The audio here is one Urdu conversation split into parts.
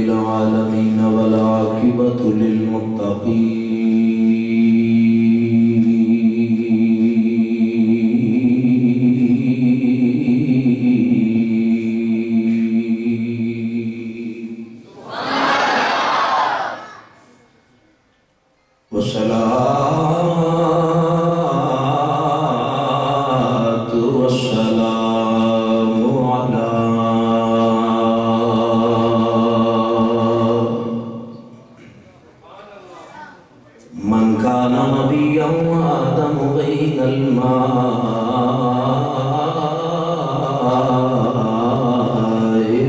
العالمين والعاقبة للمتقين والصلاة والسلام على من كان نبيا وآدم بين الماء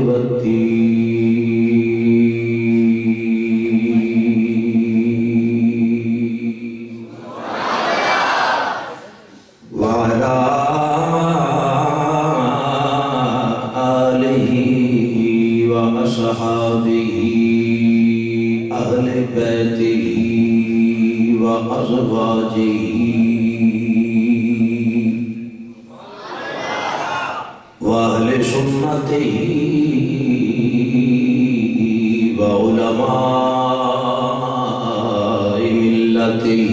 والطين وعلى آله وأصحابه أهل بيته وأزواجه وأهل سنته وعلماء ملته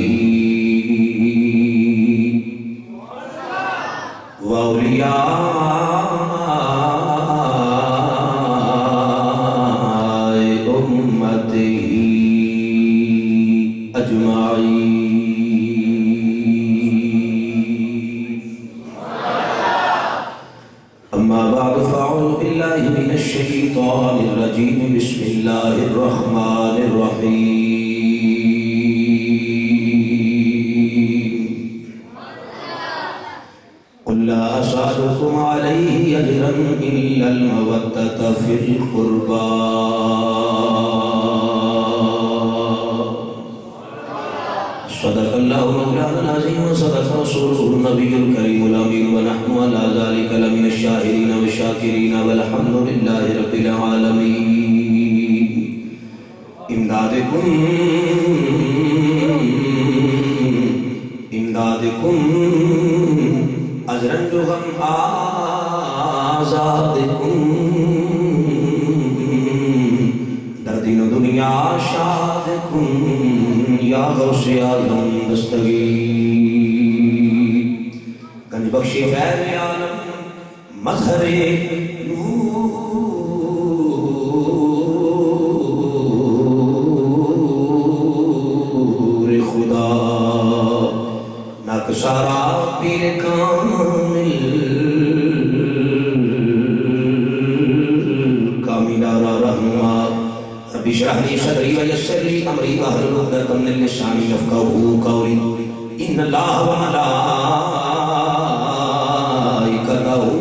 وأولياء أمته أجمعين. أما بعد فأعوذ بالله من الشيطان الرجيم. بسم الله الرحمن الرحيم. قل لا أسألكم عليه أجرا إلا المودة في القربى. صدق الله مولانا العظيم وصدق رسوله النبي الكريم الأمين ونحن على ذلك لمن الشاهدين والشاكرين والحمد لله رب العالمين. امدادكم اجرن جو غم آزادکم در دین و دنیا شادکم یا غوث عالم دستگیر. گنج بخشی خیر عالم مظہر نور خدا نقشارا پیر کامل کاملارا رحمات رب اشرح لي صدري ويسر لي امري واحلل عقدة من لساني يفقهوا قولي. ان الله وملائكته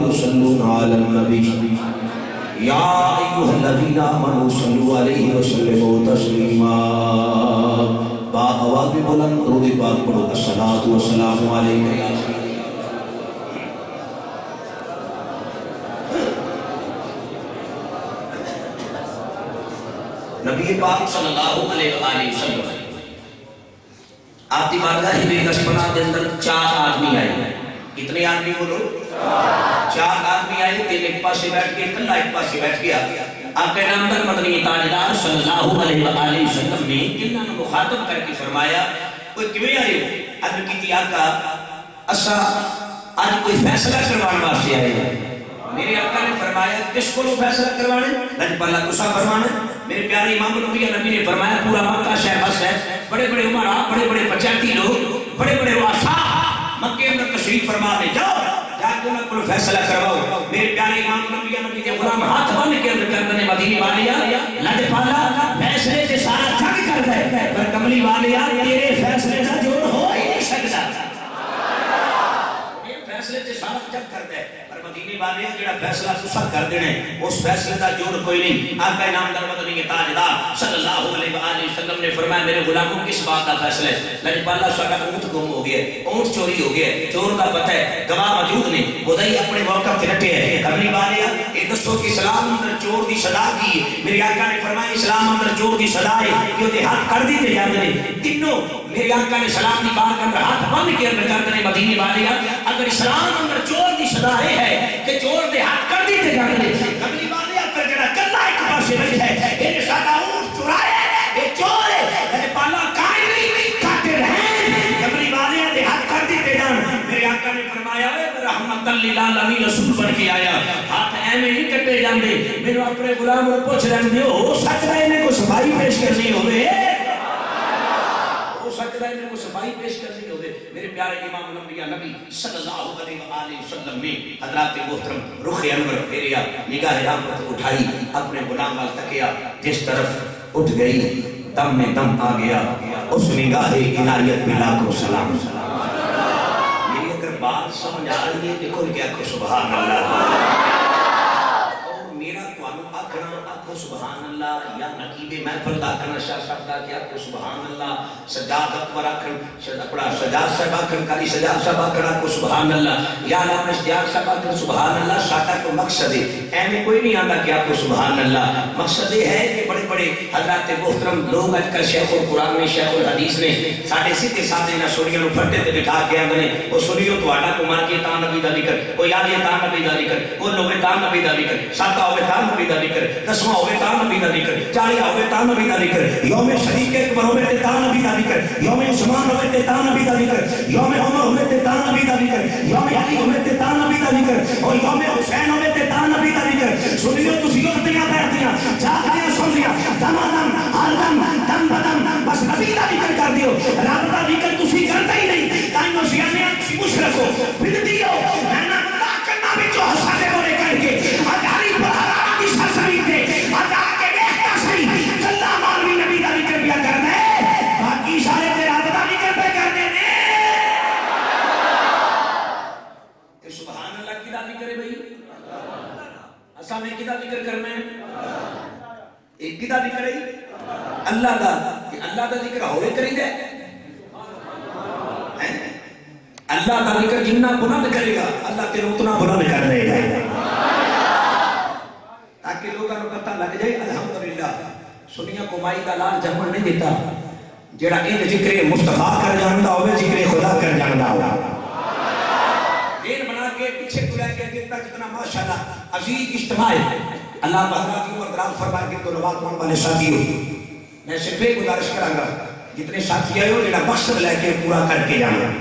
يصلون على النبي يا ايها الذين امنوا صلوا عليه وسلموا تسليما. با آواز بھی بلند درود پاک پڑھو. الصلاۃ والسلام علیک یا نبی پاک صلی اللہ علیہ وآلہ وسلم آپ کی بارگاہ بے کشپنا کے اندر 4 آدمی آئے. کتنے آدمی بولو؟ 4 آدمی آئے. تین ایک پاسے بیٹھ کے کلا ایک پاسے بیٹھ گیا. آپ کے نامدار مدنی تاجدار صلی اللہ علیہ وآلہ وسلم نے کنہاں مخاطب کر کے فرمایا کوئی کیویں آئے ہو؟ عرض کیتی آقا اسا آج کوئی فیصلہ کروانے واسطے آئے ہیں. میرے آقا نے فرمایا کس کو فیصلہ کروانے؟ لجپالا تسا فرمانا. میرے پیارے امام نبی نے فرمایا پورا مکہ شہر بس ہے. بڑے بڑے عمرا بڑے بڑے پنچایتی لوگ بڑے بڑے رؤساء مکے اندر تشریف فرما دے. جاؤ جا کے ان کو فیصلہ کرواؤ. میرے پیارے امام نبی کے غلام ہاتھ بن کے اندر کردنے مدینے والیا لجپالا فیصلے سے سارا جگ کر دے پر کملی والیا تیرے فیصلے کا جوڑ ہو ہی نہیں سکتا. فیصلے سے سارا جگ کر دے پر مدینے والے جڑا فیصلہ تسا کر دینے اس فیصلے کا جوڑ کوئی نہیں. آقا نامدار مدنی کے تاجدار صلی اللہ علیہ وآلہ وسلم نے فرمایا میرے غلاموں کس بات کا فیصلہ ہے؟ لجپالا ساڈا اونٹ گم ہو گیا. اونٹ چوری ہو گیا. چور کا پتہ ہے گواہ موجود نہیں. بدائی اپنے موقع تے رٹے ہے. کرنی والیا اے دسو کہ اسلام اندر چور دی سزا کی ہے؟ میرے آقا نے فرمایا اسلام اندر چور دی سزا ہے کہ وہ ہاتھ کر دیتے جاندے نے. تینوں میرے آقا نے سلام دی بات کر ہاتھ بن کے اندر کردنے مدینے والیا. اگر اسلام اندر چور دی سزا ہے کہ چور دے ہاتھ کر دیتے جاندے نے. کرنی والیا کر جڑا کلا ایک پاسے بیٹھا ہے للعالمین رسول بن کے آیا. ہاتھ ایویں نہیں کٹے جاندے. میرے اپنے غلام نوں پوچھ رہے ہو سکتا ہے انہیں کو صفائی پیش کرنی ہوئے, ہو سکتا ہے انہیں کو صفائی پیش کرنی ہوئے. میرے پیارے امام الانبیاء نبی صلی اللہ علیہ وآلہ وسلم نے حضرات محترم رخ انور پھیریا, نگاہ رحمت اٹھائی, اپنے غلام وال تکیا, جس طرف اٹھ گئی دم میں دم آ گیا. اس نگاہ عنایت پہ لاکھوں سلام. میری اگر بات سمجھ آ رہی ہے دیکھو کیا کو سبحان اللہ. اور میرا توانو آکھنا آکھو سبحان اللہ, یا نقیب محفل دا آکھنا شاہ صاحب دا کیا کو سبحان اللہ, سجاد اکبر آکھن اپنا سجاد صاحب آکھن کاری سجاد صاحب آکھنا کو سبحان اللہ, یا علامہ اشتیاق صاحب آکھن سبحان اللہ. ساٹا کو مقصد ہے ایمیں کوئی نہیں آندا کیا کو سبحان اللہ. مقصد یہ ہے کہ بڑے بڑے حضرات محترم لوگ اج کل شیخ القرآن نے شیخ الحدیث نے ساڑھے سیدھے ساتھے نہ سوڑیاں نو پھٹے تے بٹھا کے آندے نے وہ سنیو تو آڈا کو مار کے تاں نبی دا ذکر, کوئی آلیہ تاں نبی دا ذکر, کوئی لوگے تاں نبی دا ذکر, ساتا ہوئے تاں نبی دا ذکر, دسواں ہوئے تاں نبی دا ذکر, چالیاں ہوئے تاں نبی دا ذکر, یوم شریک اکبر ہوئے تے تاں نبی دا ذکر, یوم عثمان ہوئے تے تاں نبی دا ذکر, یوم عمر ہوئے تے تاں نبی دا ذکر, یوم علی ہوئے تے تاں نبی دا ذکر, اور یوم حسین ہوئے تے تاں نبی دا ذکر. سنیو تو سیوتیاں بیٹھیاں جاگیاں سنیاں دم دم ہر دم دم بدم بس نبی دا ذکر کر دیو. رب دا ذکر تسی کرتا ہی نہیں, تائیں سیانے مشرک ہو بدعتی ہو, میں نہ اللہ کرنا بھی جو حسانے بولے کر کے ادھاری پڑھا دی سرسری تے ادا کے دیکھتا صحیح کلہ مولوی نبی دا ذکر پیا کرنا ہے, باقی سارے تے رب دا ذکر پہ کرنے نے. سبحان اللہ کی دا ذکر ہے بھئی, اسا میں کدا ذکر کرنا ہے, ایک کدا ذکر ہے اللہ دا, کہ اللہ دا ذکر ہوئے کری دے. اللہ دا ذکر جنہ بلند کرے گا اللہ تیرے اتنا بلند کر دے گا, تاکہ لوگوں کو پتہ لگ جائے الحمدللہ سنیاں کو مائی دا لال جمن نہیں دیتا جڑا ان ذکر مصطفیٰ کر جاندا ہوئے ذکر خدا کر جاندا ہوا. دین بنا کے پیچھے کو لے کے دیتا جتنا ماشاءاللہ عزیز اجتماع ہے. اللہ بہرات کی عمر دراز فرمائے کہ تو نماز پڑھنے والے ساتھی ہو, میں صرف ایک گزارش کروں گا جتنے ساتھی آئے ہو جڑا مقصد لے کے پورا کر کے جانا.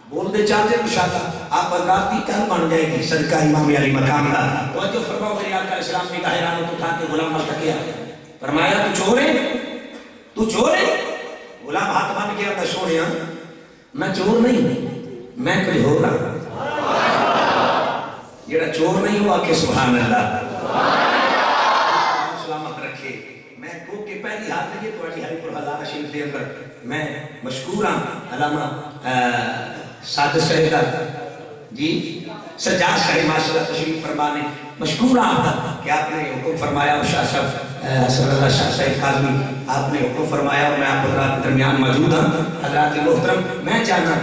بول دے چاہتے ہیں انشاءاللہ آپ حضرات کی کل بن جائے گی صدقہ امام علی مقام کا. توجہ فرماؤ میرے آقا علیہ السلام نے حیران تو اٹھا کے غلام مل تکیا, فرمایا تو چور ہے, تو چور ہے. غلام ہاتھ بن کے آتا سوڑیا میں چور نہیں, میں کچھ ہو رہا. جڑا چور نہیں ہوا کہ سبحان اللہ سلامت رکھے. میں کو کے پہلی ہاتھ لگے تو اٹھی ہری پر ہزارہ شریف دے اندر میں مشکور ہوں علامہ سادس صاحب کا جی سجاد صاحب ماشاءاللہ تشریف فرمانے مشکور ہوں کہ آپ نے حکم فرمایا. اور شاہ صاحب حسن اللہ شاہ صاحب کاظمی آپ نے حکم فرمایا اور میں آپ حضرات درمیان موجود ہوں. حضرات محترم میں چاہنا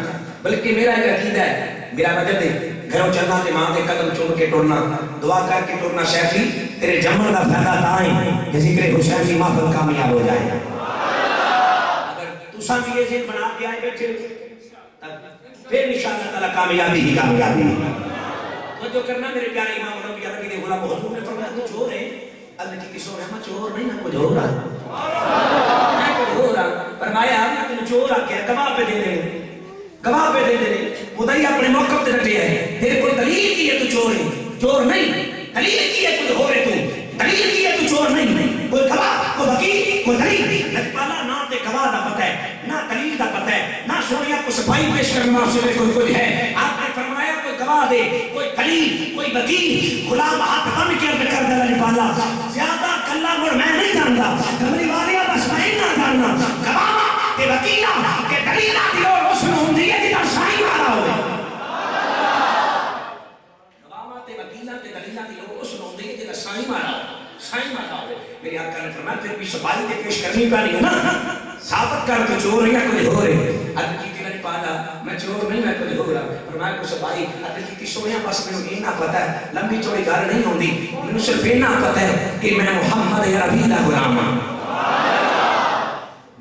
بلکہ میرا ایک عقیدہ ہے, میرا وجہ دے گھروں چلنا تے ماں دے قدم چوم کے ٹرنا, دعا کر کے ٹرنا. شیخی تیرے جمن کا فائدہ تائیں کہ ذکر حسین کی محفل کامیاب ہو جائے. اگر تساں بھی یہ ذہن بنا کے آئے بیٹھے پھر انشاءاللہ تعالی کامیابی ہی کامیابی ہے. تو جو کرنا میرے پیارے امام الانبیاء نبی کے غلام حضور نے فرمایا تو چور ہے. اللہ کی کسوں ہے میں چور نہیں, میں کچھ ہو رہا, میں کچھ ہو رہا. فرمایا میں تمہیں چور آ کے گواہ پہ دے دے, گواہ پہ دے دے. مدعی اپنے موقف تے ڈٹے ہے, تیرے کو دلیل کی ہے تو چور ہے, چور نہیں. دلیل کی ہے تو ہو رہے, تو دلیل کی ہے تو چور نہیں. کوئی گواہ کوئی وکیل کوئی دلیل لجپالا نہ تے گواہ دا پتہ ہے نہ دلیل دا پتہ ہے نہ سونیا کو صفائی پیش کرنا سے کوئی ہے. آپ نے فرمایا کوئی گواہ دے کوئی دلیل کوئی وکیل. غلام ہاتھ بن کے عرض کر دے لجپالا زیادہ کلا مڑ میں نہیں جانتا, کملی والیا بس میں نہ جاننا گواہ تے وکیلاں کہ دلیلاں دی اور اس میں ہوندی ہے جدا سائیں مارا ہوئے. گواہ تے وکیلاں تے دلیلاں دی اور اس میں ہوندی ہے جدا سائیں مارا ہوئے, سائیں مارا ہوئے. میرے آقا نے فرمایا پھر بھی صفائی تے پیش کرنی پانی نا, ثابت کر کے چور یا کوئی ہو رہے. عرض کی تیرا نہیں پانا میں چور نہیں, میں کوئی ہو رہا. فرمایا کو صفائی عرض کی سویا بس میں اتنا پتہ ہے, لمبی چوڑی گل نہیں ہوندی, مجھے صرف اتنا پتہ ہے کہ میں محمد عربی دا غلام ہوں,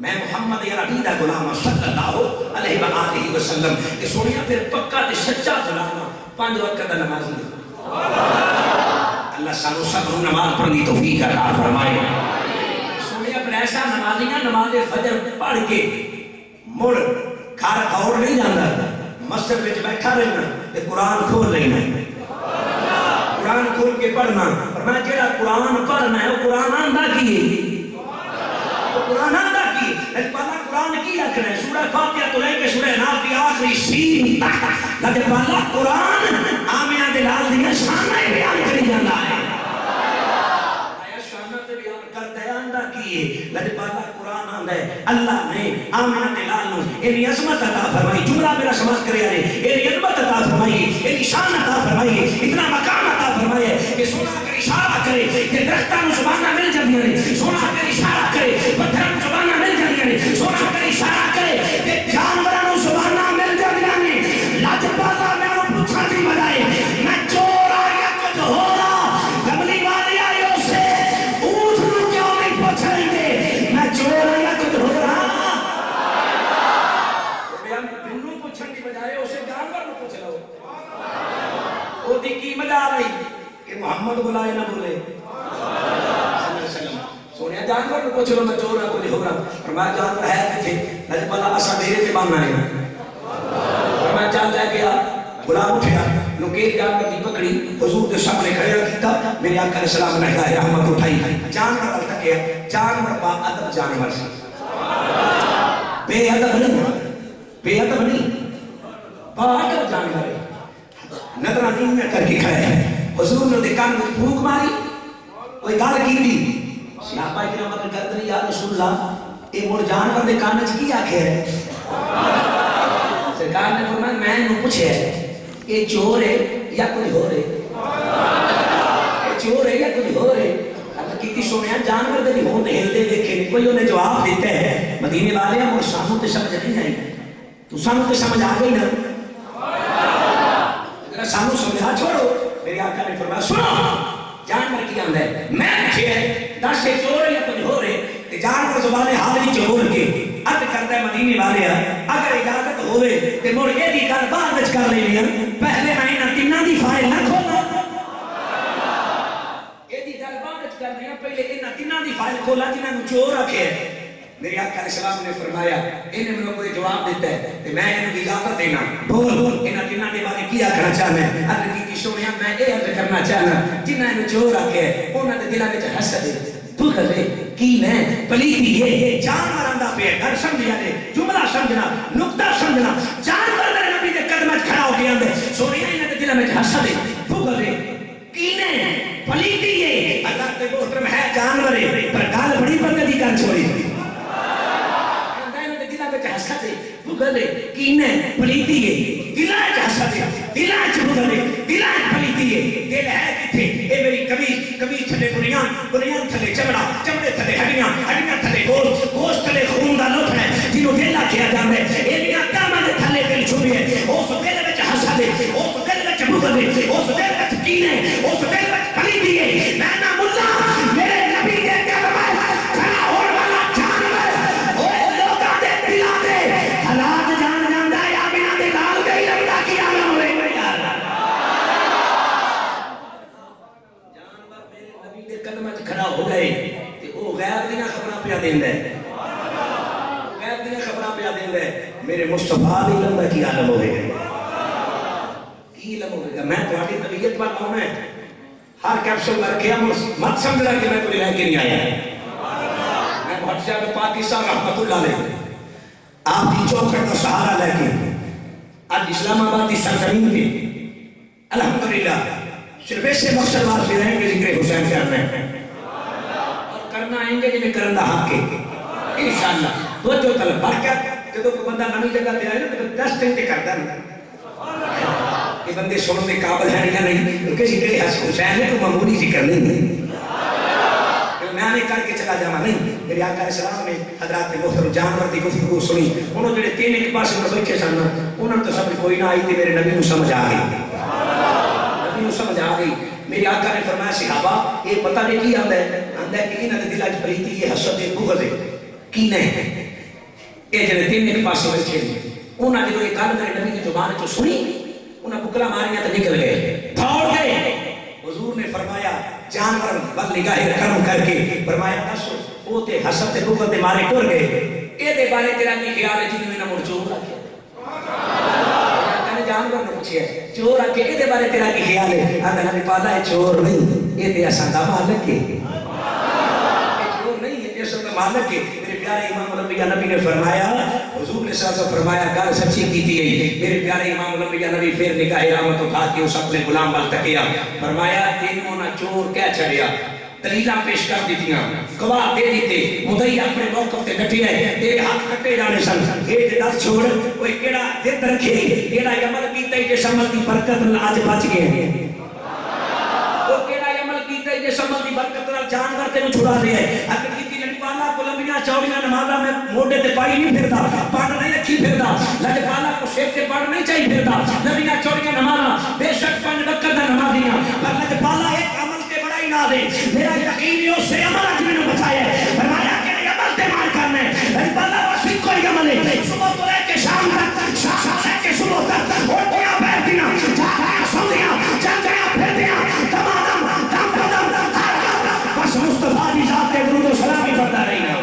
میں محمد عربی دا غلام ہوں صلی اللہ علیہ وآلہ وسلم. کہ سونیا پھر پکا تے سچا غلام ہوں, 5 وقت دا نمازی. اللہ سانو سب کو نماز پڑھنے توفیق عطا فرمائے. سونیا پھر ایسا نمازی نہ نماز فجر پڑھ کے مڑ گھر اور نہیں جانا, مسجد وچ بیٹھا رہنا, تے قرآن کھول لینا قرآن کھول کے پڑھنا اور میں جڑا قرآن پڑھنا ہے وہ قرآن آندہ کی قرآن آندہ کی پہلا قرآن کی رکھنا ہے سورہ فاتحہ تو لے کے سورہ ناس کی آخری سین تک لگے پہلا قرآن آمینہ دلال دیا شانہ بیان کری جانا ہے آیا شانہ تے بیان کرتا ہے آندہ کی لگے پہلا قرآن آندہ ہے اللہ نے آمینہ دلال نو انہی عظمت عطا فرمائی جملہ میرا سمجھ کرے آرے انہی عظمت عطا فرمائی انہی شان عطا فرمائی اتنا مقام عطا فرمائی کہ سونا اگر اشارہ کرے کہ درختان زبانہ مل جاتی ہے سونا اگر اشارہ کرے پتھر زبانہ مل جاتی ہے سونا اگر اشارہ کرے کہ جانوران زبانہ مل جاتی ہے لاجپالا میں وہ پوچھا تھی بجائے میں چور آیا کچھ ہو رہا کملی والی آئیوں سے اونٹ نو کیوں نہیں پوچھ رہے تھے میں چور آیا کچھ ہو رہا بنو پوچھن کی بجائے اسے جانور نو پوچھ رہا ہو وہ دی کی مجا رہی کہ محمد بلائے نہ بولے سونیا جانور کو پوچھ لو میں چور رہا کوئی ہو رہا اور میں جانور ہے کہ تھے لجب اللہ اسا میرے کے باننا ہے اور میں چال جائے گیا غلام اٹھیا لوکیر جانور کی پکڑی حضور کے سامنے کھڑے رکھتا میرے آقا علیہ السلام نے کہا رحمت اٹھائی جانور التا کیا جانور با ادب جانور سے بے ادب نہیں با ادب جانور ہے نظرہ دین میں کر کے کھڑے ہیں حضور نے دکان میں پھوک ماری کوئی گال کی دی صحابہ کرام نے کہا کہ یا رسول اللہ اے مڑ جانور دے کان وچ کی آکھے ہے سرکار نے فرمایا میں نو پوچھے اے چور ہے یا کوئی ہو رہے اے چور ہے یا کوئی ہو رہے اب کیتی سونیا جانور دے ہون ہلدے دیکھے نہیں کوئی انہیں جواب دیتا ہے مدینے والے ہم اور سانوں تے سمجھ نہیں آئی تو سانوں تے سمجھ آ گئی نا سانو سمجھا چھوڑو میری آقا نے فرمایا سنو جانور کی آندہ ہے میں پوچھے دس سے چور یا کچھ ہو رہے کہ جانور زبان حاضری چور کے ارد کرتا ہے مدینے والے اگر اجازت ہوئے کہ مڑ یہ دی کر بعد بچ کر لے لیا پہلے میں نہ تنہ دی فائل نہ کھولا یہ دی کر بعد بچ کر لیا پہلے انہ تنہ دی فائل کھولا جنہ نو چور رکھے میری آقا علیہ السلام نے فرمایا انہیں میں کوئی جواب دیتا ہے کہ میں انہیں اجازت دینا بول انہیں جنہ کے بارے کیا کرنا چاہنا ہے ارد کی سونیا میں اے عرض کرنا چاہنا جنہ انہیں چور رکھے انہوں نے دلہ میں حسد بغض کینے پلیتی یہ جانور اندہ پہ گھر سمجھا دے جملہ سمجھنا نقطہ سمجھنا جانور در نبی دے قدمت کھڑا ہو کے اندے سونیا انہیں دلہ میں حسد بغض کینے پلیتی یہ اللہ تے محترم ہے جانور پر گال بڑی بندی کر چھوڑی حسد بغض کینے پلیتی ہے دلائج حسد دلائج بغض دلائج پلیتی ہے دل ہے کتھے اے میری کبھی تھلے بنیان تھلے چمڑا چمڑے تھلے ہڈیاں تھلے گوشت تھلے خون دا لطف ہے جنہوں دلہ کیا جاتا ہے اے میاں کامل تھلے دل چھوڑی ہے اس دل وچ حسد ہے اس دل وچ بغض ہے اس دل وچ کینے اس دل وچ پلیتی ہے میں نہ ملا میرے نبی دے قدم کھڑا ہونے والا جانور اوے لوگاں دے دلاں دے حالات جان جاندا ہے یا بنا دے لال گئی لمدا کی عالم ہوئے یار جانور میرے نبی دے قدم وچ کھڑا ہو گئے تے او غیب دیاں خبراں پیا دیندا ہے غیب دیاں خبراں پیا دیندا ہے میرے مصطفیٰ دی لمدا کی عالم ہوئے کی علم ہوئے گا میں تمہاری طبیعت پر کون ہے ہر کیپسول کر کے مت سمجھ رہا کہ میں کوئی لے کے نہیں آیا میں بہت زیادہ پاکستان رحمت اللہ علیہ آپ کی چوکھٹ کا سہارا لے کے آج اسلام آباد کی سرزمین پہ الحمدللہ صرف ایسے مقصد بات سے رہیں گے ذکر حسین سے آنے اور کرنا آئیں گے جنہیں کرنا حق کے انشاءاللہ تو طلب برکت جب کوئی بندہ نمی جگہ پہ آئے نا تو 10 دن تے کرتا نہیں یہ بندے سننے قابل ہیں یا نہیں کیونکہ ذکر حسین ہے تو معمولی ذکر نہیں ہے میں نے کر کے چلا جانا نہیں میرے آقا علیہ السلام نے حضرات محترم جانور دی گفتگو سنی انہوں نے تین ایک پاس میں بیٹھے سن انہوں نے تو سمجھ کوئی نہ آئی تھی میرے نبی کو سمجھ آ گئی نبی کو سمجھ آ گئی میرے آقا نے فرمایا صحابہ یہ پتہ نہیں کی آندہ ہے کہ انہوں نے دلہ پریتی یہ حسد بغض کی نہیں یہ جنہیں تین ایک پاس میں بیٹھے انہوں نے جو یہ کال میرے نبی کی زبان جو سنی انہیں بکلا ماریاں تو نکل گئے دوڑ گئے حضور نے فرمایا جانور بد نگاہ کرم کر کے فرمایا دسو وہ تے حسد تے بغض تے مارے ٹر گئے اے دے بارے تیرا نہیں خیال ہے جنہیں میں نہ مڑ چور رکھے جانور نے پوچھے چور آ کے یہ بارے تیرا کی خیال ہے؟ آدھا نبی پالا ہے چور نہیں، یہ تے اساں دا مالک ہے، یہ چور نہیں ہے، یہ سب مالک ہے۔ میرے پیارے امام الانبیاء نبی نے فرمایا، حضور نے صاحب سے فرمایا گل سچی کیتی ہے۔ میرے پیارے امام الانبیاء نبی پھر نگاہ رحمت اٹھا کے اس اپنے غلام وال تکیا، فرمایا تینوں نہ چور کہہ چھڑیا، دلیلاں پیش کر دیتیاں، گواہ دے دیتے، مدعی اپنے موقف تے ڈٹے ہے، تیرے ہاتھ کٹے جانے سن، یہ تے دس چھوڑ کوئی کیڑا ضد رکھے، کیڑا عمل کیتا ہے جس عمل دی برکت نال اج بچ گئے، وہ کیڑا عمل کیتا ہے جس عمل دی برکت نال جانور تینوں چھڑا لیا ہے۔ اگر کیتی نبی پالا کو لمبیاں چوڑیاں نمازاں میں موڈے تے پائی نہیں پھردا، پڑھ نہیں رکھی پھردا، نبی پالا کو سر تے پڑھ نہیں چاہیے پھردا، نبیاں چوڑیاں نمازاں بے شک 5 وقت دا نمازیاں، پر نبی پالا ایک عمل تے بڑا ہی نہ دے، میرا یقین ہے اس سے عمل اج میں بچایا ہے۔ فرمایا کہ یہ عمل تے مار کرنا ہے، نبی پالا بس کوئی عمل ہے، صبح تو لے کے شام تک، شام سے لے کے صبح تک، اٹھیاں بیٹھیاں، جاگیاں سوندیاں، چلدیاں پھردیاں، دمادم دم بدم ہر وقت بس مصطفیٰ دی ذات تے درود و سلام ہی پڑھتا رہنا،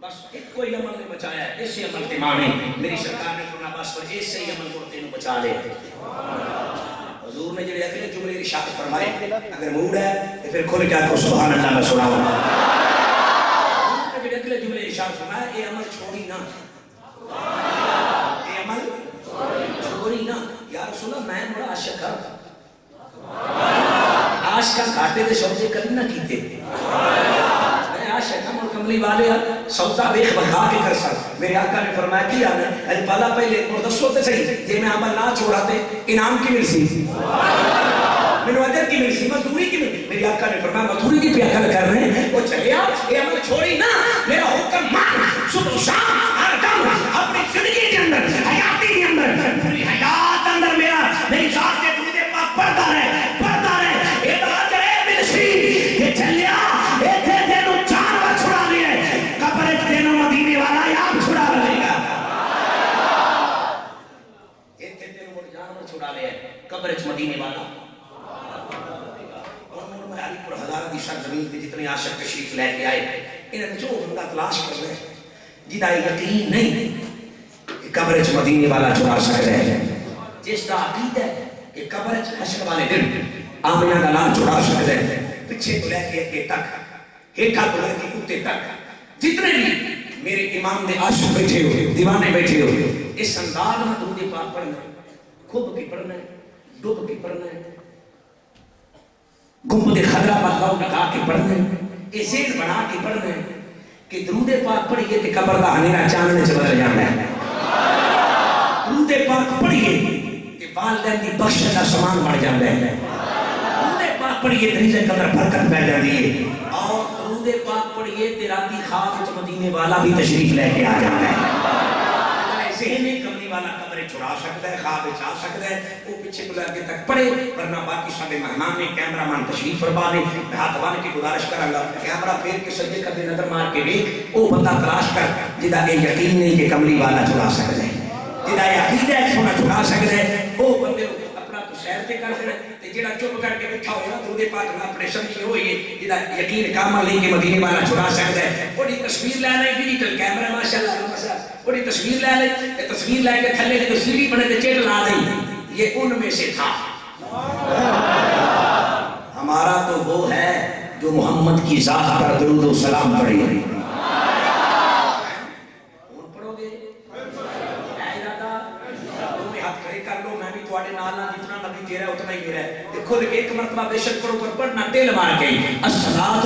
بس ایک کوئی عمل نے بچایا ہے، اس عمل تے مانے میری سرکار نے فرمایا بس اس سے عمل کو تینوں بچا لے۔ حضور نے جڑے اگلے جملے ارشاد فرمائے، اگر موڈ ہے تو پھر کھل کے آکو سبحان اللہ میں سناؤں۔ حضور نے جڑے اگلے جملے ارشاد فرمایا، اے عمل چھوڑی نہ، اے عمل چھوڑی نہ۔ یا رسول اللہ میں بڑا عاشق ہوں، عاشقاں گھاٹے دے سودے کبھی نہ کیتے، میں عاشق ہوں اور کملی والے سودا ویکھ بکھا کے کر سکتا۔ میرے آقا نے فرمایا کیا ہے ارے پالا پہلے اور دسو تے صحیح جے میں عمل نہ چھوڑاتے انعام کی ملسی، میں اجر کی ملسی، مزدوری کی ملسی۔ میرے آقا نے فرمایا مزدوری کی پیا گل کر رہے ہیں، وہ چلیا یہ عمل چھوڑی نہ، میرا حکم مان، صبح شام ہر دم اپنی زندگی کے اندر، حیاتی کے اندر، پوری حیات اندر میری ذات کے درود پاک پڑھتا رہے، پڑھتا رہے، یہ اجر ملسی، یہ چلیا یہ تے تینوں جانور چھڑا لیے، قبر تینوں مدینے والا آپ چھڑا لے گا، یہ تے تینوں جانور چھڑا لے قبر مدینے والا۔ علی پر ہزار دی سرزمین پہ جتنے عاشق تشریف لے کے آئے، انہیں جو بندہ تلاش کر رہے جدا یقین نہیں کہ قبر مدینے والا چھڑا سکتا ہے، جس کا عقیدہ ہے کہ قبر حشر والے دن آمنہ کا لال چھڑا سکتا ہے، پیچھے تو لے کے اگے تک، ہیٹھا تو لے کے اوتے تک، جتنے بھی میرے امام دے عاشق بیٹھے ہوئے، دیوانے بیٹھے ہوئے، اس انداز میں درود پاک پڑھنا ہے، کھب کے پڑھنا ہے، ڈب کے پڑھنا ہے، گنبد خضرا پر گاؤں لگا کے پڑھنا ہے، یہ ذہن بنا کے پڑھنا ہے کہ درود پاک پڑھیے تو قبر کا ہنیرا چاندنے سے بدل جاتا ہے، درود پاک پڑھیے کہ والدین کی بخشش کا سامان بڑھ جاتا ہے، درود پاک پڑھیے تو رزق قدر برکت پہ جاتی ہے، اور درود پاک پڑھیے تو راتی خواب مدینے والا بھی تشریف لے کے آ جاتا ہے۔ ذہن کملی والا قبر چھڑا سکتا ہے، خواب چاہ سکتا ہے، وہ پیچھے تو لگے تک پڑے، ورنہ باقی سارے مہمان نے کیمرہ مان تشریف فرما دے، میں ہاتھ بان کی گزارش کروں گا کیمرہ پھیر کے سجدے کر دے، نظر مار کے دیکھ، وہ بندہ تلاش کر جدا یہ یقین نہیں کہ کملی والا چھڑا سکتا ہے، جدا یہ عقیدہ ہے سونا چھڑا سکتا ہے، وہ بندے اپنا تو سیر تے کر دے تے جڑا چپ کر کے بیٹھا ہویا درود پاک نہ اپنے سمجھی ہوئی ہے جدا یقین کامل نہیں کہ مدینے والا چھڑا سکتا ہے، بڑی تصویر لے لے ڈیجیٹل کیمرہ ماشاءاللہ بڑی تصویر لے لے، تصویر لے کے تھلے جو سی ڈی بنے تے چیٹ لا دیں، یہ ان میں سے تھا۔ ہمارا تو وہ ہے جو محمد کی ذات پر درود و سلام پڑھے، پڑھو گے ہاتھ کھڑے کر لو، میں بھی تھوڑے نال نال جتنا نبی تیرا اتنا ہی میرا ہے، دیکھو ایک مرتبہ بے شک پڑھو پر پڑھنا ٹیل مار کے الصلاۃ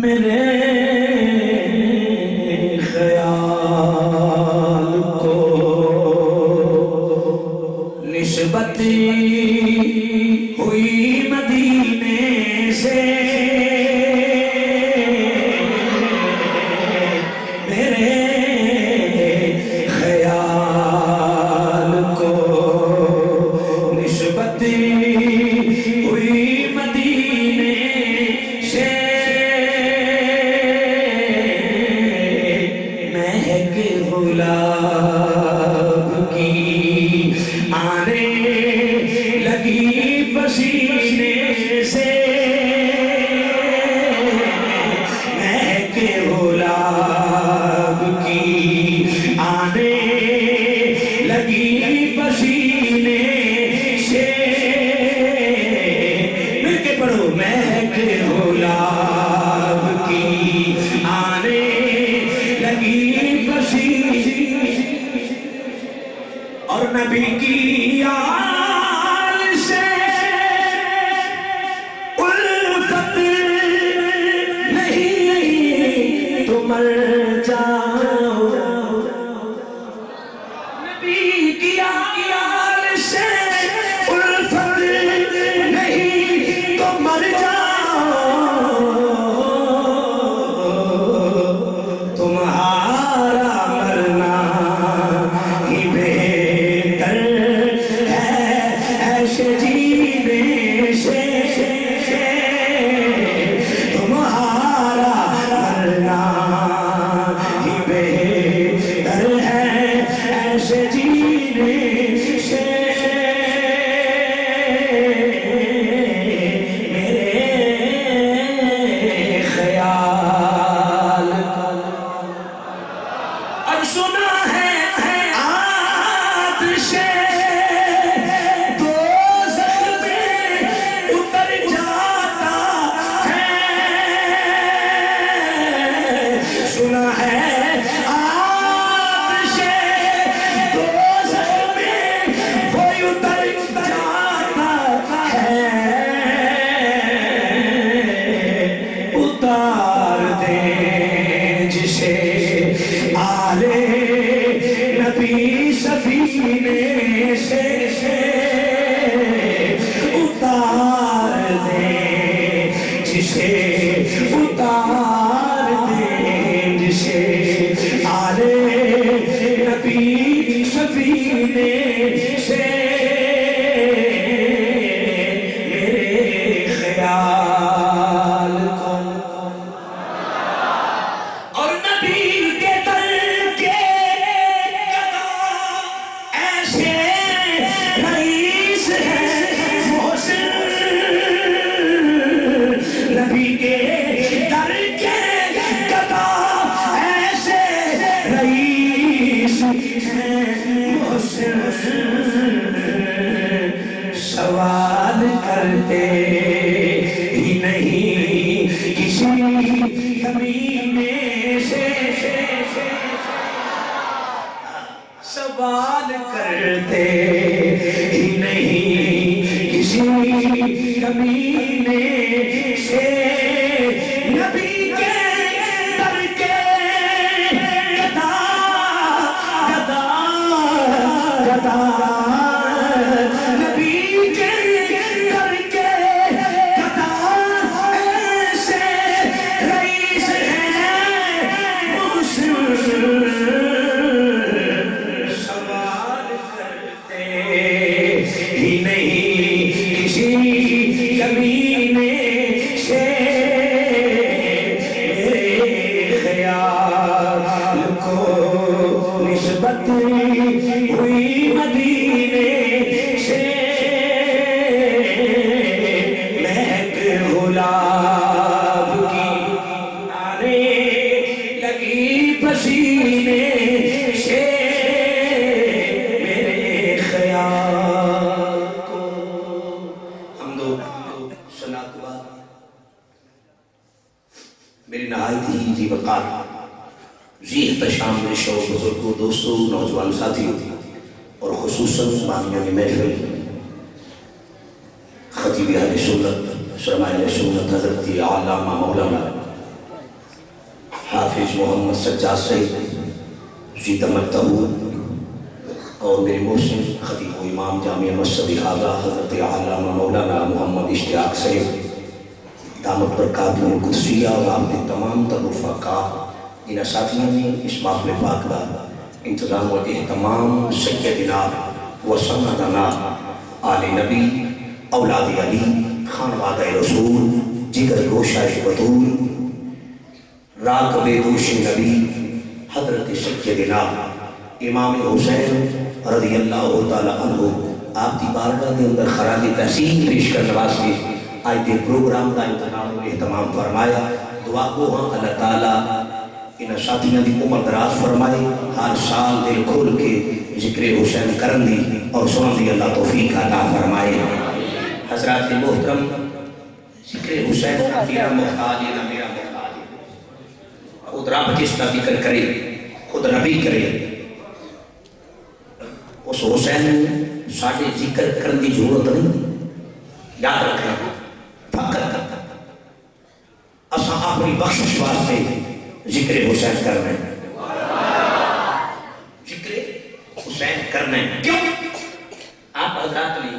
میرے خیال نبی کی آل سے الفت نہیں تو مر جاؤ، نبی کی آل سے الفت نہیں تو مر جاؤ، تمہارا مرنا ہی بہتر ہے ایسے جینے سے، تمہارا مرنا ہی بہتر ہے ایسے جینے سے، میرے خیال اور سنا ہے آتش دوزخ میں اتر جاتا ہے، سنا ہے آتش دوزخ میں وہ اتر جاتا ہے، اتار دیں جسے آلے نبی سفینے سے، اتار دیں جسے، اتار دیں جسے آلے نبی سفینے سے، میرے خیال کو اور نبی کے در کے قدم ایسے رئیس ہیں محسن، نبی کے در کے قدم ایسے رئیس ہیں محسن، سوال کرتے ہی نہیں کسی کمینے سے، سوال کرتے ہی نہیں کسی کمینے سے، نبی کے در کے گدا گدا نبی کے در کے گدا ایسے رئیس ہیں محسن، سوال کرتے ہی نہیں کسی کمینے سے، میرے خیال کو نسبت ہوئی مدینے سے، مہک گلاب کی آنے لگی پسینے سے، میرے خیال کو حمد و ثنا کے بعد میری نہایت ہی وقار ذی احتشام میں شوق بزرگوں، دوستوں، نوجوان ساتھیوں اور خصوصاً بانیان محفل خطیب اہل سنت سرمایہ سنت حضرت علامہ مولانا حافظ محمد سجاد صاحب ذی تمتع، اور میرے محسن خطیب و امام جامعہ مسجد اعلیٰ حضرت علامہ مولانا محمد اشتیاق صاحب دامت برکاتہ القدسیہ، اور آپ نے تمام ترفقات ان ساتھیوں نے اس محفل پاک کا انتظام و اہتمام سیدنا و سندنا آل نبی اولاد علی خانوادہ رسول جگر گوشہ بطول راکب دوش نبی حضرت سیدنا امام حسین رضی اللہ تعالیٰ عنہ آپ دی بارگاہ کے اندر خراج تحسین پیش کرنے واسطے آج دے پروگرام کا انتظام و اہتمام فرمایا، دعا کو ہاں اللہ تعالیٰ ان ساتھیوں دی عمر دراز فرمائے، ہر سال دل کھول کے ذکر حسین کرن دی اور سنن دی اللہ توفیق عطا فرمائے۔ حضرات محترم، ذکر حسین کا تیرا محتاج ہے نہ میرا محتاج ہے، خود رب جس کا ذکر کرے خود نبی کرے، اس حسین ساڈے ذکر کرنے کی ضرورت نہیں، یاد رکھنا فقط اساں اپنی بخشش واسطے ذکر حسین کرنا ہے، ذکر حسین کرنا ہے۔ کیوں؟ آپ حضرات نے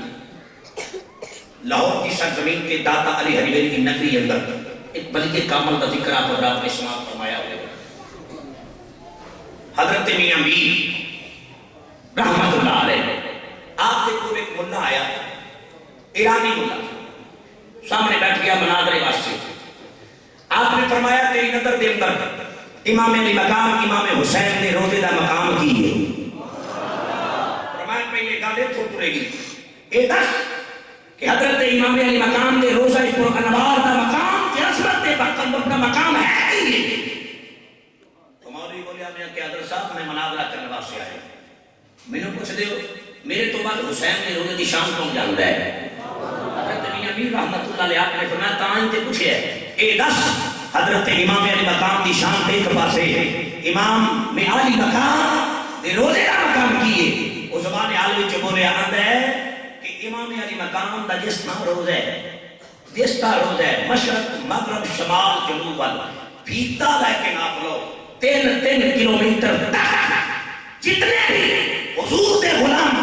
لاہور کی سرزمین کے داتا علی ہریویل کی نگری اندر ایک ولی کامل کا ذکر آپ حضرات نے سماعت فرمایا ہوگا، حضرت میاں میر رحمت اللہ علیہ۔ آپ دیکھو ایک ملا آیا، ایرانی ملا، سامنے بیٹھ گیا مناظرے واسطے۔ آپ نے فرمایا تیری نظر دے اندر امام علی مقام امام حسین نے روزے دا مقام کی ہے۔ فرمایا پہ یہ گالے تو ترے گی، اے دس کہ حضرت امام علی مقام نے روزہ اس پر انوار دا مقام کی عظمت دے بقل اپنا مقام ہے کی ہے۔ تمہاری بولیا میں کہ حضرت صاحب میں مناظرہ کرنے واسطے آئے، میں نے پوچھ دے میرے تو بعد حسین نے روزے دی شان کون جانتا ہے؟ حضرت میاں میر رحمت اللہ علیہ آپ نے فرمایا تائیں تے پوچھے اے دس حضرت امام علی مقام دی شان تے ایک پاسے امام میں علی مقام دے روزے دا مقام کیے، وہ زبان حال وچ بولے آندا ہے کہ امام علی مقام دا جس طرح روزہ ہے، جس طرح روزہ ہے مشرق مغرب شمال جنوب والا پھیتا لے کے ناپ لو 3 کلومیٹر تک جتنے بھی حضور دے غلام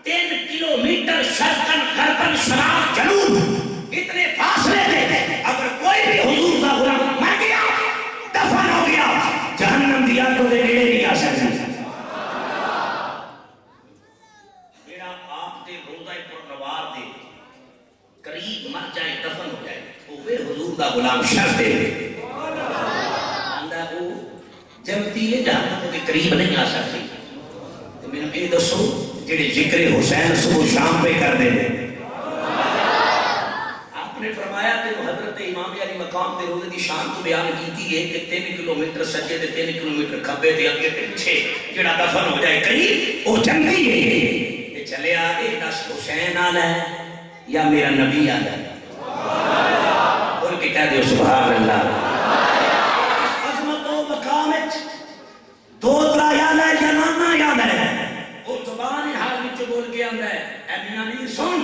3 کلومیٹر شرقاً غرباً شمال جنوب اتنے فاصلے دے اگر کوئی بھی حضور دا غلام مر گیا دفن ہو گیا جہنم دیا تو دے نیڑے نہیں آ سکتا۔ جیڑا آپ دے روزہ پرنوار دے قریب مر جائے دفن ہو جائے وہ حضور دا غلام شرط دے آندہ وہ جمتی ہے جہنم کے قریب نہیں آ سکتی۔ تو میں نے یہ دسو جڑے ذکر حسین صبح شام پہ کر دے آپ نے فرمایا کہ حضرت امام علی مقام دے روزے دی شان تو بیان کی ہے کہ 3 کلومیٹر سجے تے 3 کلومیٹر کھبے تے اگے تے پیچھے جڑا دفن ہو جائے قریب وہ جنتی ہے۔ تے چلے آ اے دس حسین آلا ہے یا میرا نبی آلا ہے؟ بول کے کہہ دیو سبحان اللہ۔ عظمت و مقامت دو ترا یاد ہے یا نانا یاد ہے؟ وہ زبان حال وچ بول کے آندا ہے اے میاں میر سن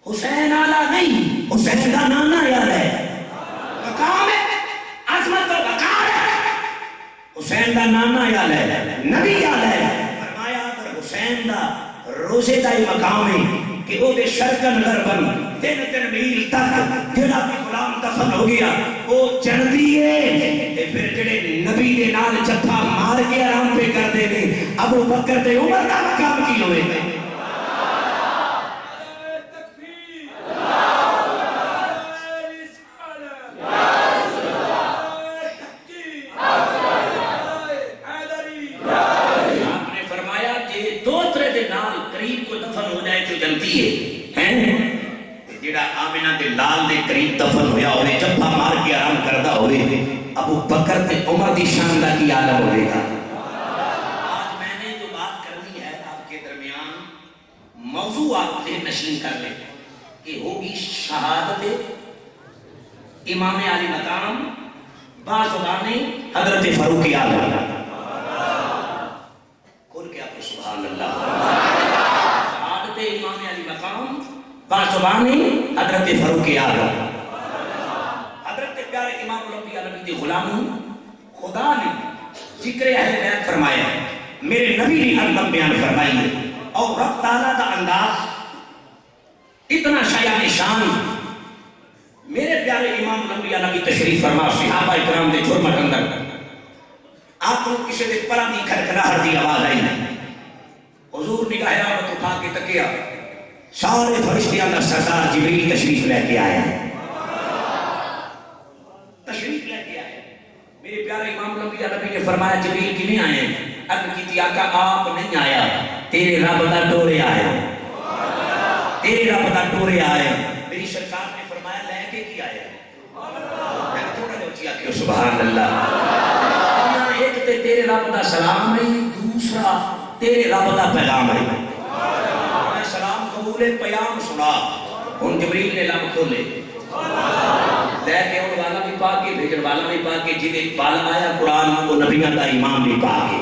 حسین آلہ نہیں حسین کا نانا یاد ہے، مقام ہے عظمت و وقار ہے حسین کا نانا یاد ہے نبی یاد ہے۔ فرمایا اگر حسین دا روزے دا ہی مقام ہے کہ وہ دے شرقاً غرباً 3 میل تک جڑا بھی غلام دفن ہو گیا وہ جنتی ہے۔ تے پھر جڑے نبی دے نال جتھا مار کے آرام پہ کر دے گے ابو بکر تے عمر دا مقام کی ہوئے گا؟ آپ نے فرمایا کہ 2 دے نال قریب کو دفن ہو جائے تو جنتی ہے۔ جڑا آمنہ دے لال دے قریب دفن ہویا ہوئے جبھا مار کے آرام کردہ ہوئے ابو بکر تے عمر دی شان دا کی عالم ہوئے گا۔ آج میں نے جو بات کرنی ہے آپ کے درمیان موضوع آپ سے نشین کر لیں کہ ہوگی شہادت امام علی مقام بازبان حضرت فاروق اعظم۔ کھول کے آپ کو سبحان اللہ۔ شہادت امام علی مقام بازبان حضرت فاروق اعظم۔ حضرت پیارے امام الانبیاء نبی دے غلام خدا نے ذکر اہل بیت فرمایا، میرے نبی نے عظمت بیان فرمائی ہے اور رب تعالیٰ کا انداز اتنا شایان شان۔ میرے پیارے امام الانبیاء نبی تشریف فرما صحابہ اکرام دے جھرمٹ اندر آپ کو کسی دے پرا دی کھڑکھڑاہٹ دی آواز آئی حضور نگاہ رحمت اٹھا کے تکیا سارے فرشتیاں کا سردار جبریل تشریف لے کے آیا، تشریف لے کے آیا۔ میرے پیارے امام الانبیاء نبی نے فرمایا جبریل کی نہیں آئے ہیں؟ عرض کی تھی آقا آپ نہیں آیا، تیرے رب دا ٹورے آیا، تیرے رب دا ٹورے آیا۔ میری سرکار نے فرمایا لے کے کی آیا؟ میں نے تھوڑا جو چیا کہ سبحان اللہ، ایک تے تیرے رب دا سلام ہے، دوسرا تیرے رب دا پیغام ہے۔ میں سلام قبول پیام سنا، ان جبریل نے لب کھولے لے کے ان والا بھی پا کے بھیجن والا بھی پا کے جنہیں والا آیا قرآن وہ نبیوں کا امام بھی پا کے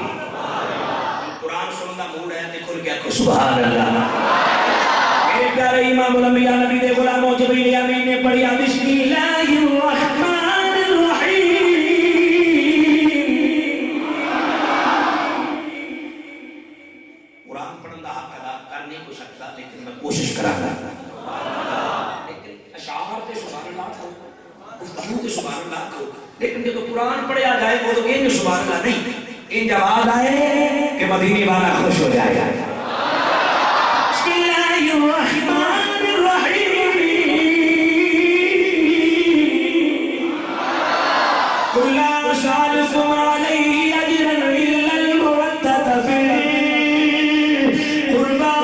موڈ ہے تے کھل گیا کو سبحان اللہ. میرے پیارے امام الانبیاء نبی دے غلاموں جبریل امین نے پڑھیا بسم اللہ الرحمن الرحیم. قرآن پڑھن دا حق ادا کر نہیں کو سکتا لیکن میں کوشش کراں گا. لیکن اشعار تے سبحان اللہ کو گفتگو تے سبحان اللہ کو لیکن جب قرآن پڑھیا جائے وہ تو یہ سبحان اللہ نہیں ان جواب آئے کہ مدینے والا خوش ہو جائے گا. بسم اللہ الرحمن الرحیم قل لا اسألكم علیہ اجرا الا المودۃ فی القربى.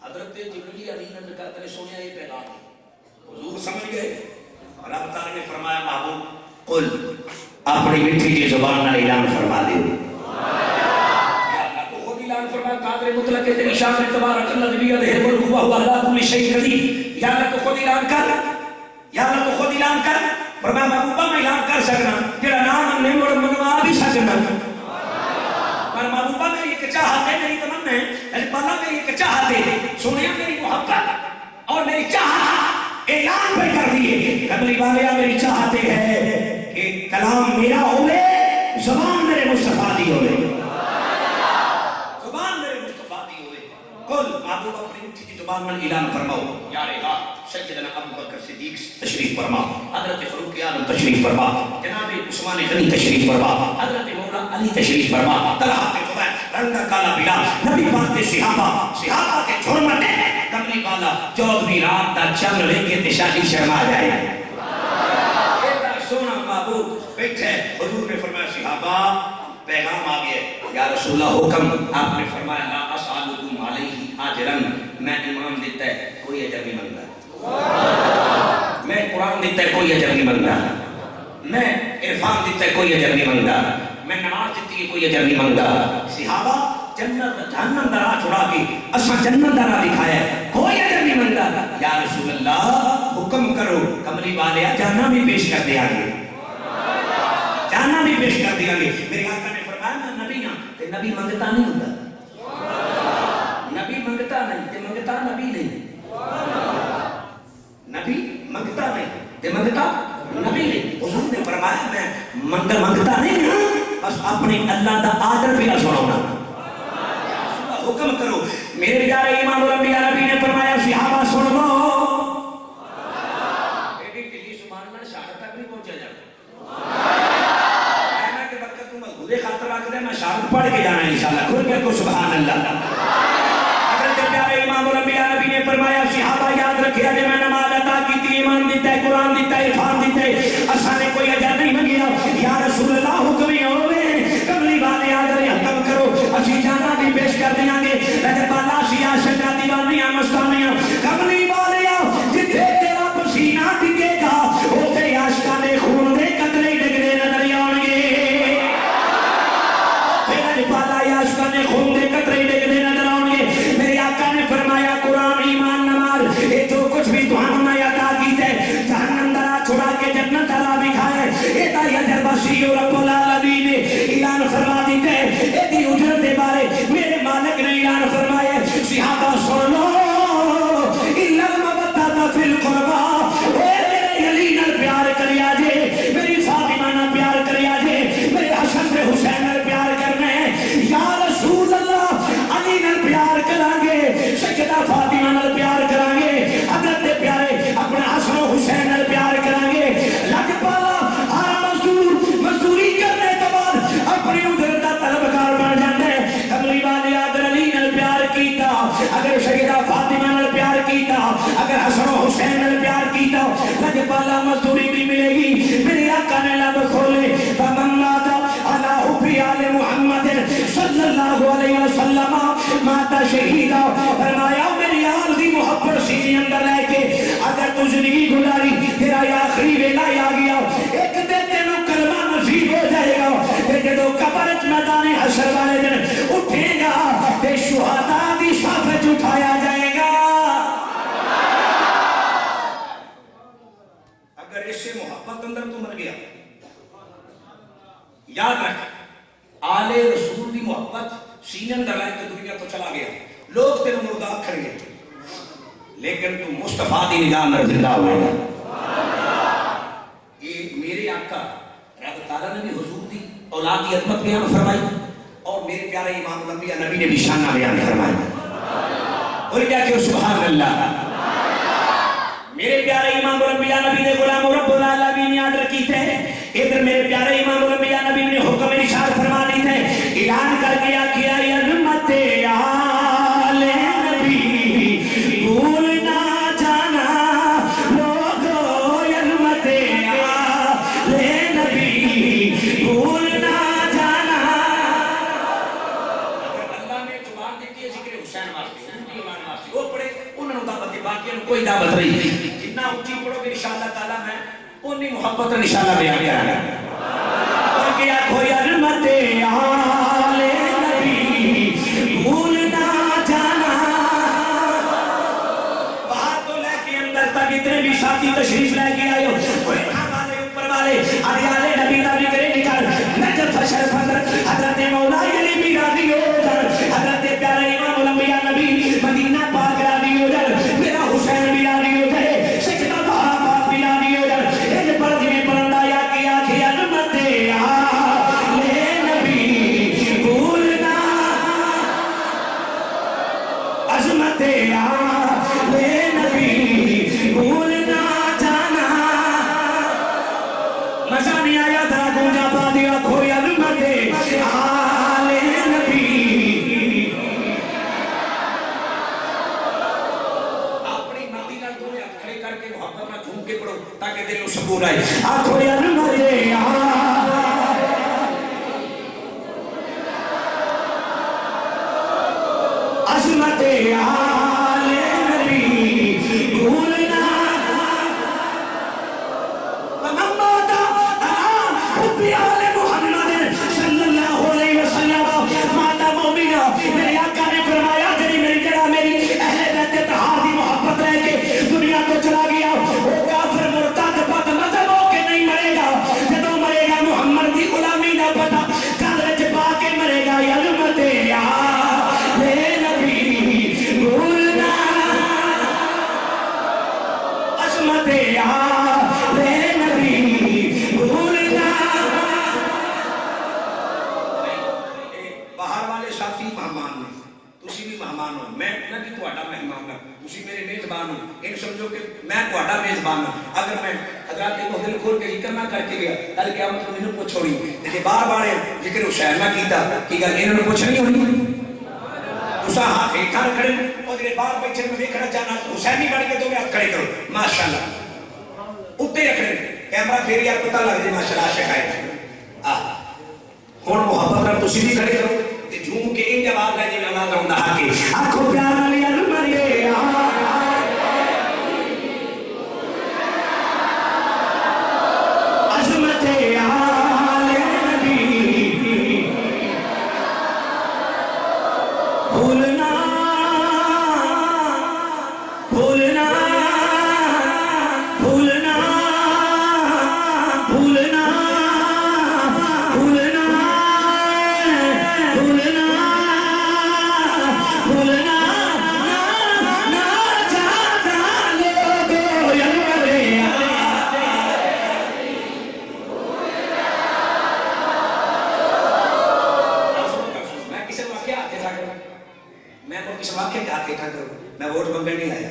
حضرت جبریل امین نے کہا کہ سنیا یہ پیغام حضور سمجھ گئے. رب تعالی نے فرمایا محبوب قل اپنی میٹھی کی زبان نہ اعلان فرما دے. اللہ تو خود اعلان فرما قادر مطلق ہے تیری شان تبارک اللہ بیدہ الملک وہو علی کل شیء قدیر. یا اللہ تو خود اعلان کر, یا اللہ تو خود اعلان کر. فرمایا محبوبہ میں اعلان کر سکنا جڑا نام نے مڑ منوا بھی سکنا. پر محبوبہ میری ایک چاہت ہے, میری تمنا ہے, اللہ میری ایک چاہت ہے, سنیا میری محبت اور میری چاہت اعلان پہ کر دیئے. قبلی والیا میری چاہتے ہیں کہ کلام میرا ہوئے, زبان میرے مصطفیٰ دی ہوئے, زبان میرے مصطفیٰ دی ہوئے. قل محبوب اپنی مٹھی کی زبان میں اعلان فرماؤ. یا رہا سیدنا ابو بکر صدیق تشریف فرما, حضرت فاروق اعظم تشریف فرما, جناب عثمان غنی تشریف فرما, حضرت مولا علی تشریف فرما, طلحہ کے خبر رنگا کالا بلا نبی پاک کے صحابہ کے چھوڑ دے کملی والا 14ویں رات دا چند لے کے تشاہی شرما جائے. سونا محبوب بیٹھے, حضور نے فرمایا صحابہ پیغام آ گیا. یا رسول اللہ حکم. آپ نے فرمایا لا اسألکم علیہ اجرا, میں ایمان دیتا ہے کوئی اجر نہیں مانگتا, میں قرآن دیتا ہے کوئی اجر نہیں مانگتا, میں عرفان دیتا ہے کوئی اجر نہیں مانگتا, میں نماز دیتی ہے کوئی اجر نہیں مانگتا. صحابہ جنت جہنم دا راہ چھڑا کے اساں جنت دا راہ دکھایا, کوئی اجر نہیں مانگتا. یا رسول اللہ حکم کرو, کملی والیا جانا بھی پیش کر دیا گے, جانا بھی پیش کر دیا گے. میرے آقا نے فرمایا میں نبی ہاں تے نبی منگتا نہیں ہوتا, نبی منگتا نہیں تے منگتا نبی نہیں, نبی منگتا نہیں تے منگتا نبی نہیں. حضور نے فرمایا میں منگتا نہیں ہوں, بس اپنے اللہ دا آدر بھی نہ سناؤں. حکم کرو. میرے پیارے امام الانبیاء نبی نے فرمایا صحابہ سن لو. ایڈی ٹلی سبحان اللہ شہادت تک نہیں پہنچا جاتا. کہنا کہ برکت تم مضبوطے خاطر رکھ دے, میں شہادت پڑھ کے جانا ہے انشاءاللہ. کھل کے کو سبحان اللہ. حضرت پیارے امام الانبیاء نبی نے فرمایا صحابہ یاد رکھیا جے میں نماز عطا کی تھی, ایمان دیتا ہے, قرآن دیتا ہے, عرفان دیتا ہے, اساں نے کوئی اجر نہیں منگیا. یا رسول اللہ حکم ہی ہوئے کملی والے آدر حکم کرو, اسی جانا بھی پیش کر دیاں گے. رجب اللہ سیاہ شجرہ دیوانیاں مستانیاں کملی والے جتھے تیرا پسینہ ڈگے گا ہوتے عاشقاں دے خون دے قطرے ڈگنے نظر آؤں گے. رجب اللہ عاشقاں دے خون دے قطرے ڈگنے نظر آؤں گے. میرے آقا نے فرمایا قرآن ایمان نماز یہ جو کچھ بھی تمہوں نے عطا کیتا ہے جہنم درا چھڑا کے جنت درا دکھایا ہے, یہ تا اجر بخشی رب العالمین نے اعلان فرما دیتا ہے. یہ دی اجرت دے بارے میرے مالک نے اعلان فرمایا. صحابہ سن لو الا المودۃ فی القربى, اے میرے علی نال پیار کریا جے, میری فاطمہ نال پیار کریا جے, میرے حسن تے حسین نال پیار کرنا ہے. یا رسول اللہ علی نال پیار کران گے, سیدہ فاطمہ نال پیار کران گے, حضرت پیارے اپنے حسن و حسین نال پیار کران گے. لگ پالا ہر مزدوری کرنے کے بعد اپنی ادھر دا طلبکار بن جاتا ہے. کملی والے اگر علی نال پیار کیتا, اگر سیدہ فاطمہ نال پیار کیتا, اگر حسن و حسین نال پیار کیتا, لگ پالا مزدوری بھی ملے گی. میرے آقا نے لب کھولے فمن مات علی حب آل محمد صلی اللہ علیہ وسلم مات شہیدا. فرمایا میری آل دی محبت سینے اندر لے کے اگر تو زندگی گزاری تیرا آخری ویلا آ گیا, ایک دن تینوں کلمہ نصیب ہو جائے گا. جدو قبر میدان حشر والے دن اٹھے گا تے شہداء دی صف وچ اٹھایا جائے گا. اگر اس سے محبت اندر لیکن تو مصطفیٰ دی نگاہ میں زندہ ہوئے گا. یہ میرے آقا رب تعالیٰ نے بھی حضور دی اولاد کی عظمت بیان فرمائی اور میرے پیارے امام الانبیاء نبی نے بھی شانہ بیان فرمائی. اور کیا کہ سبحان اللہ. میرے پیارے امام الانبیاء نبی نے غلام رب العالمین یاد رکھی تھے. ادھر میرے پیارے امام الانبیاء نبی نے حکم ارشاد فرما دی تھے, اعلان کر کے کیا امت آل نبی بھول نہ جانا لوگو, امت آل نبی بھول نہ جانا. اگر اللہ نے زبان دیتی ہے ذکر حسین واسطے وہ پڑھے انہوں دعوت دی, باقی کوئی دعوت نہیں. جتنا اونچی پڑھو گے انشاءاللہ تعالیٰ میں انی محبت انشاءاللہ بیان کرنا ہے. اور کیا کوئی امت آل نبی بھول نہ جانا. باہر تو لے کے اندر تک اتنے بھی ساتھی تشریف لے کے آئے ہو, کوئی والے اوپر والے آل نبی کا ذکر نکال. نجف شرف حضرت مولا علی بھی راضی ہو جائے, حضرت پیارے امام الانبیاء نبی مدینہ پاک راضی ہو جائے, میرا حسین بھی راضی ہو جائے, سجدہ پاک بھی راضی ہو جائے. ایک پر جی پڑھنا یا کیا کیا امت آل نبی بھول نہ, عظمت آل نبی بھول نہ جانا. مزہ نہیں آیا تھا گونجا پا دیا کھویا امت آل نبی. اپنی مدینہ دو ہاتھ کھڑے کر کے محبت میں جھوم کے پڑھو تاکہ دل کو سکون آئے. آخو یا امت عظمت آل نبی بھول نہ. حب آل محمد صلی اللہ علیہ وسلم. ماتا مومنہ میرے آقا نے فرمایا جنہی میری جڑا میری اہل بیت طہار دی محبت رہ کے دنیا کو چلا گیا, وہ کافر مرتد بد مذہب ہو کے نہیں مرے گا. جدو مرے گا محمد دی غلامی نہ پتا قدر چ پا کے مرے گا. یا امت آل نبی بھول نہ, عظمت آل نبی بھول نہ. باہر والے ساتھی مہمان نے, تسی بھی مہمان ہو, میں نہ کہ تہاڈا مہمان ہوں, تسی میرے میزبان ہو. ان سمجھو کہ میں تہاڈا میزبان ہوں. اگر میں حضرات کو دل کھول کے ذکر نہ کر کے گیا کل قیامت کو مینوں پوچھوڑی کہ بار بار ذکر حسین نہ کیتا کی گل انہاں نوں پوچھنی ہونی. تساں ہاتھ ہیٹھاں کھڑے او جڑے باہر بیٹھے میں ویکھنا چاہنا حسینی بن کے دو ہاتھ کھڑے کرو ماشاءاللہ. اُتے رکھنے کیمرہ پھر یار پتہ لگ جائے ماشاءاللہ شکایت. ہن محبت نال تسی بھی کھڑے کرو تے جھوم کے ان جواب ہے جی آواز آوندا ہے کہ آکھو پیار علی المرے عظمت آل نبی بھولنا بھولنا بھولنا بھولنا بھولنا بھولنا بھولنا نہ جانا لوگو یمرے. میں کسی واقعہ آتے تھا کروں, میں کو کس واقعے کے آتے تھا کروں. میں ووٹ منگنے نہیں آیا,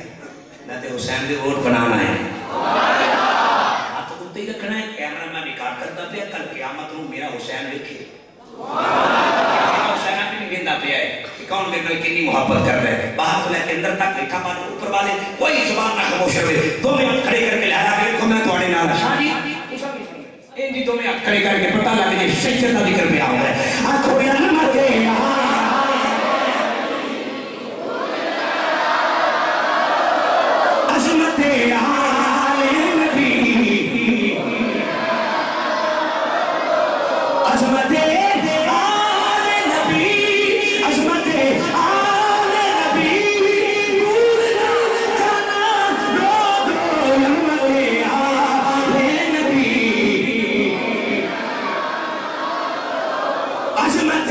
میں تے حسین دے ووٹ بنانا ہے. ہاتھ اتنے ہی رکھنا ہے, کیمرہ میں ریکارڈ کرتا پیا, کل قیامت نوں میرا حسین دیکھے. حسین بھی نہیں ویندا پیا ہے کہ کون میرے نال کتنی محبت کر رہا ہے. باہر تو لے کے اندر تک بیٹھا پا اوپر والے کوئی زبان نہ خاموش رہے. دو منٹ کھڑے کر کے لایا کہ دیکھو میں تھوڑے نال ہاں جی ان جی دو منٹ کھڑے کر کے پتہ لگ جائے سچے کا ذکر پہ آؤں ہے. آنکھوں یا نمت عظمت آل نبی عظمت آل نبی عظمت آل نبی بھولنا جانا لوگو عظمت آل نبی عظمت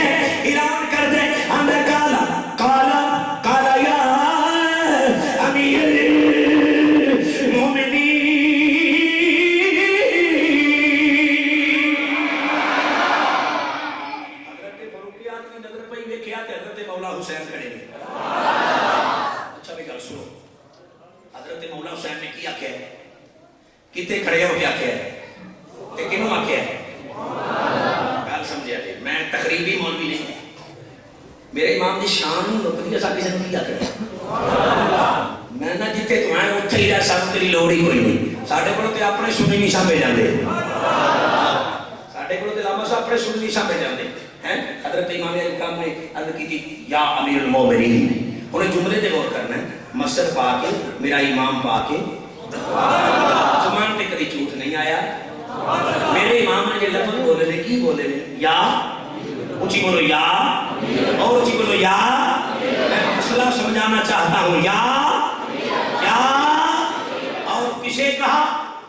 ہے اعلان کر دے اندر کالا کالا کالا یا امیر المومنین حضرت فاروق اعظم کی نظر پہ ویکھیا تے حضرت مولا حسین کھڑے نے اچھا بھی گل سنو حضرت مولا حسین نے کیا کیا ہے کتے کھڑے ہو کیا کیا ہے تے کنوں آ کیا ہے گل سمجھا جی میں تقریبی مولوی نہیں میرے امام دی شان ہی لکتی ہے سب کسی نے کیا کرے میں نہ جتنے تو ہیں اتنے ہی رہ سب تیری لوڑ ہی کوئی نہیں ساڈے کولوں تے اپنے سنی نہیں سانبے جاندے ساڈے کولوں تے لاما صاحب اپنے سنی نہیں سانبے جاندے ہیں حضرت امام علی مقام نے عرض کی تھی یا امیر المومنین انہیں جملے دے غور کرنا ہے مسجد پا کے میرا امام پا کے زبان پہ کبھی جھوٹ نہیں آیا میرے امام نے یہ لفظ بولے نے کی بولے نے یا اونچی بولو یا اور اونچی بولو یا میں مسئلہ سمجھانا چاہتا ہوں یا اور کسے کہا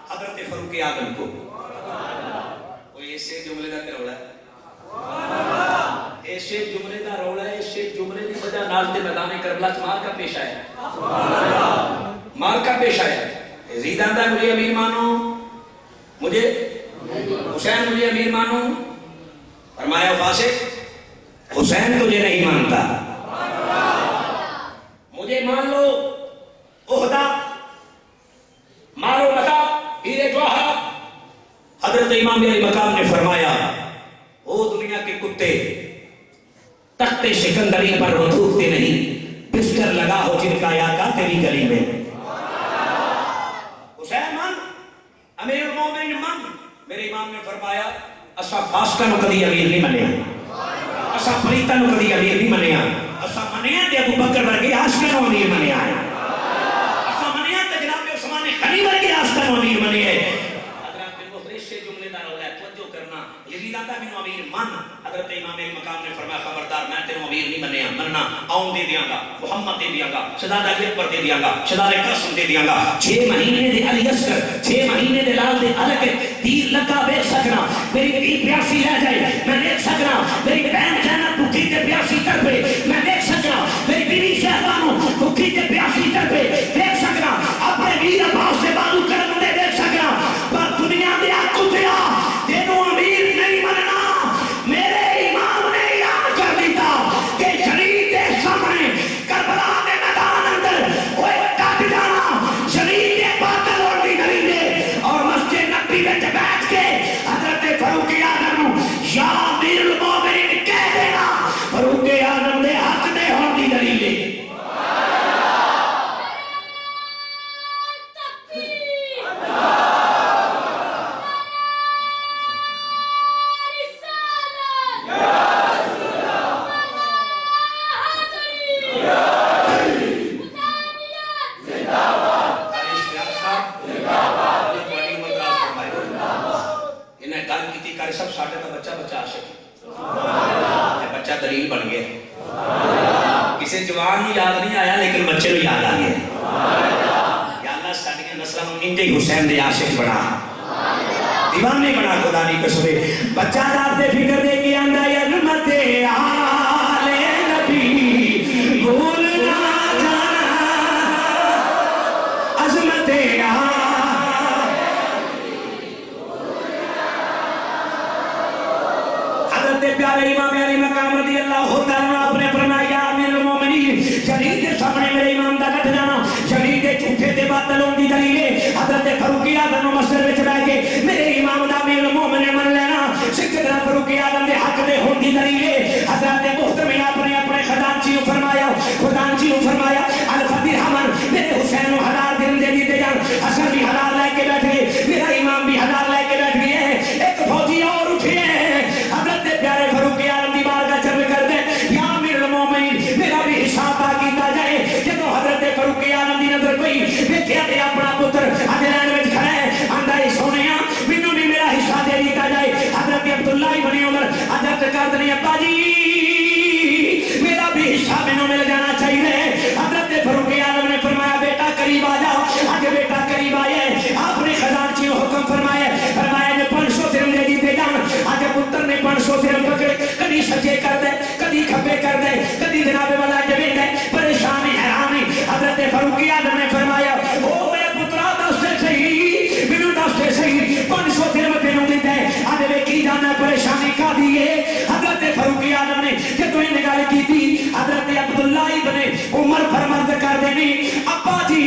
حضرت فاروق اعظم کو وہ ایسے جملے کا رولا ہے ایسے جملے کا رولا ہے ایسے جملے کی وجہ نال تے میدان کربلا مار کا پیش آیا مار کا پیش آیا یزید آندا مجھے امیر مانو مجھے حسین مجھے امیر مانو فرمایا فاسق حسین تجھے نہیں مانتا مجھے مان لو عہدہ مارو لگا ہیرے جوہر حضرت امام علی مقام نے فرمایا او دنیا کے کتے تخت سکندری پر وہ تھوکتے نہیں پسٹر لگا ہو جن کا یا کا تیری گلی میں حسین مان امیر المومنین مان میرے امام نے فرمایا اسا فاسقہ نو کدی امیر نہیں منیا اسا فریتا نو کدی امیر نہیں منیا اسا منیا تے ابو بکر ورگے عاشق نو امیر منیا اسا منیا تے جناب عثمان غنی ورگے عاشق نو امیر منیا حضرت المخرج سے جملے دار ہو ہے توجہ کرنا یزید آتا مینوں امیر من حضرت امام علی مقام نے فرمایا خبردار میں تینوں امیر نہیں منیا مننا آؤں دے دیاں گا محمد دے دیاں گا شہزادہ علی اکبر دے دیاں گا شہزادہ قاسم دے دیاں گا 6 مہینے دے علی اصغر 6 مہینے دے لال دے الگ تیر لگا بیچ سکنا میری بھی پیاسی رہ جائے میں دیکھ سکنا میری بہن جانا بھوکی تے پیاسی کر پہ میں دیکھ سکنا میری بیوی شہبانو بھوکی تے پیاسی کر پہ دیکھ سکنا اپنے ویر عباس سے بازو کرن دے دیکھ سکنا پر دنیا دے کتیا تینوں امیر نہیں مننا میرے امام نے اعلان کر دیتا کہ شریعت کے سامنے کربلا کے میدان اندر اوے کٹ جانا شریعت کے باطل اور دی گلی دے اور مسجد نبی وچ بیٹھ کے حضرت فاروق اعظم یا امیر المومنین کہہ دینا فاروق اعظم دے حق دے ہون دی دلیل ہے دلیل بن گیا کسی جوان نو یاد نہیں آیا لیکن بچے نو یاد آ گیا یا اللہ ساڈیاں نسلاں نوں انجے حسین دے عاشق بنا دیوانے بنا خدا دی قسم بچہ رات دے فکر دے کے آندا یا رحمت آل نبی بھول نہ جانا عظمت حضرت پیارے امام علی مقام رضی اللہ تعالیٰ اپنے فرمایا امیر المومنین شریعت کے سامنے میرے امام دا کٹ جانا شریعت کے جھوٹے تے باطل ہون دی دلیل ہے حضرت فاروق اعظم نو مسجد وچ بیٹھ کے میرے امام دا امیر المومنین من لینا سیدنا فاروق اعظم دے حق دے ہون دی دلیل ہے کدی کھپے کر دے کدی جناب والا جبیں دے پریشانی حیرانی حضرت فاروق اعظم نے فرمایا او میرے پترا دستے صحیح مینوں دستے صحیح 500 درہم تینوں دیتا ہے آدھے ویکھی جانا پریشانی کا دیے حضرت فاروق اعظم نے جدوں یہ گل کیتی حضرت عبداللہ ابن عمر فرماتے کر دینی ابا جی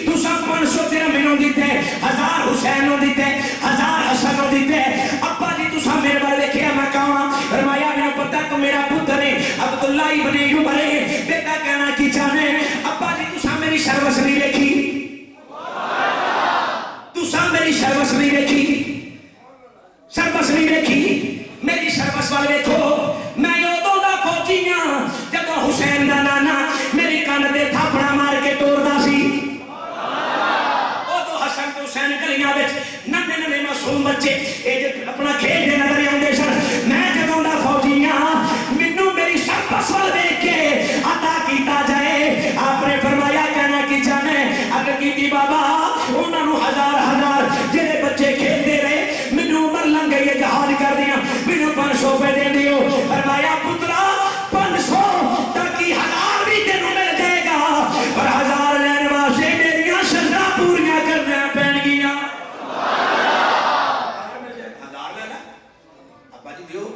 تساں 500 درہم مینوں دیتے 1000 حسین نوں دیتے 1000 حسن نوں دیتے ابا جی تساں میرے بارے دیکھیا میں کہاں فرمایا مینوں پتہ تو میرا پتر ہے عبداللہ ابن عمر ہے بیٹا کہنا کی چاہنے ابا جی تساں میری سروس نہیں دیکھی تساں میری سروس نہیں دیکھی سروس نہیں دیکھی میری سروس والے دیکھو میں ادوں دا فوجی ہاں جدوں حسین دا نانا میری کان تے تھاپڑا مار کے توڑدا سی ادوں حسن تے حسین گلیاں وچ ننے ننے معصوم بچے اے اپنا کھیل دے نظر آندے سن میں جدوں دا فوجی ہاں مینوں میری سروس والے دیکھ کے عطا کیتا جائے آپ نے فرمایا کہنا کی چاہنے اگر کیتی بابا انہاں نوں ہزار ہزار جڑے بچے کھیلدے رہے مینوں عمر لنگ گئی ہے جہاد کر دیاں مینوں 500 روپے دے دیو فرمایا پترا 500 تاکہ 1000 بھی تینوں مل جائے گا پر 1000 لینے واسطے میریاں شرطاں پوریاں کرنا پین گیاں 1000 لینا ابا جی دیو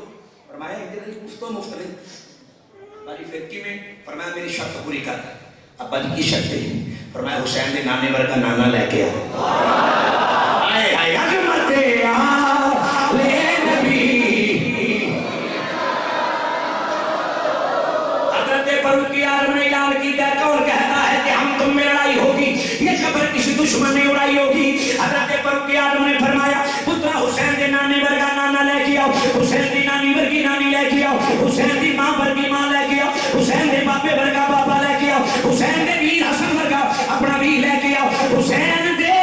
فرمایا ادھر مفت و مفت نہیں بڑی فرقی میں فرمایا میری شرط پوری کر ابا جی کی شرط ہے فرمایا حسین دے نانے ورگا نانا لے کے آئے آئے عظمت آلے نبی حضرت فاروق اعظم نے اعلان کیا کون کہتا ہے کہ ہم تم میں لڑائی ہوگی یہ خبر کسی دشمن نے اڑائی ہوگی حضرت فاروق اعظم نے فرمایا پترا حسین دے نانے ورگا نانا لے کے آؤ حسین دی نانی ورگی نانی لے کے آؤ حسین دی ماں ورگی ماں لے کے آؤ حسین دے باپے ورگا باپا لے کے آؤ حسین دے ویر حسن ورگا اپنا ویر لے کے آؤ حسین دے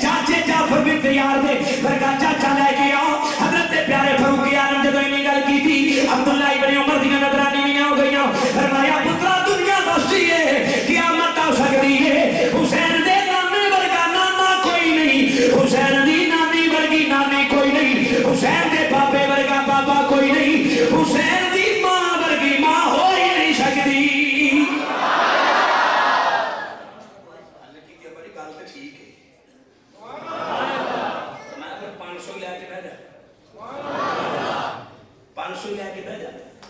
چاچے جعفر بن تیار دے ورگا چاچا لے کے آؤ حضرت پیارے فاروق اعظم جدوں انہی گل کیتی عبداللہ ابن عمر دی نظرانیاں ہو گئیاں فرمایا پترا دنیا دستی ہے قیامت آ سکتی ہے حسین دے نانے ورگا نانا کوئی نہیں حسین دی نانی ورگی نانی کوئی نہیں حسین دے باپے ورگا بابا کوئی نہیں حسین دی ماں ورگی ماں ہو ہی نہیں سکتی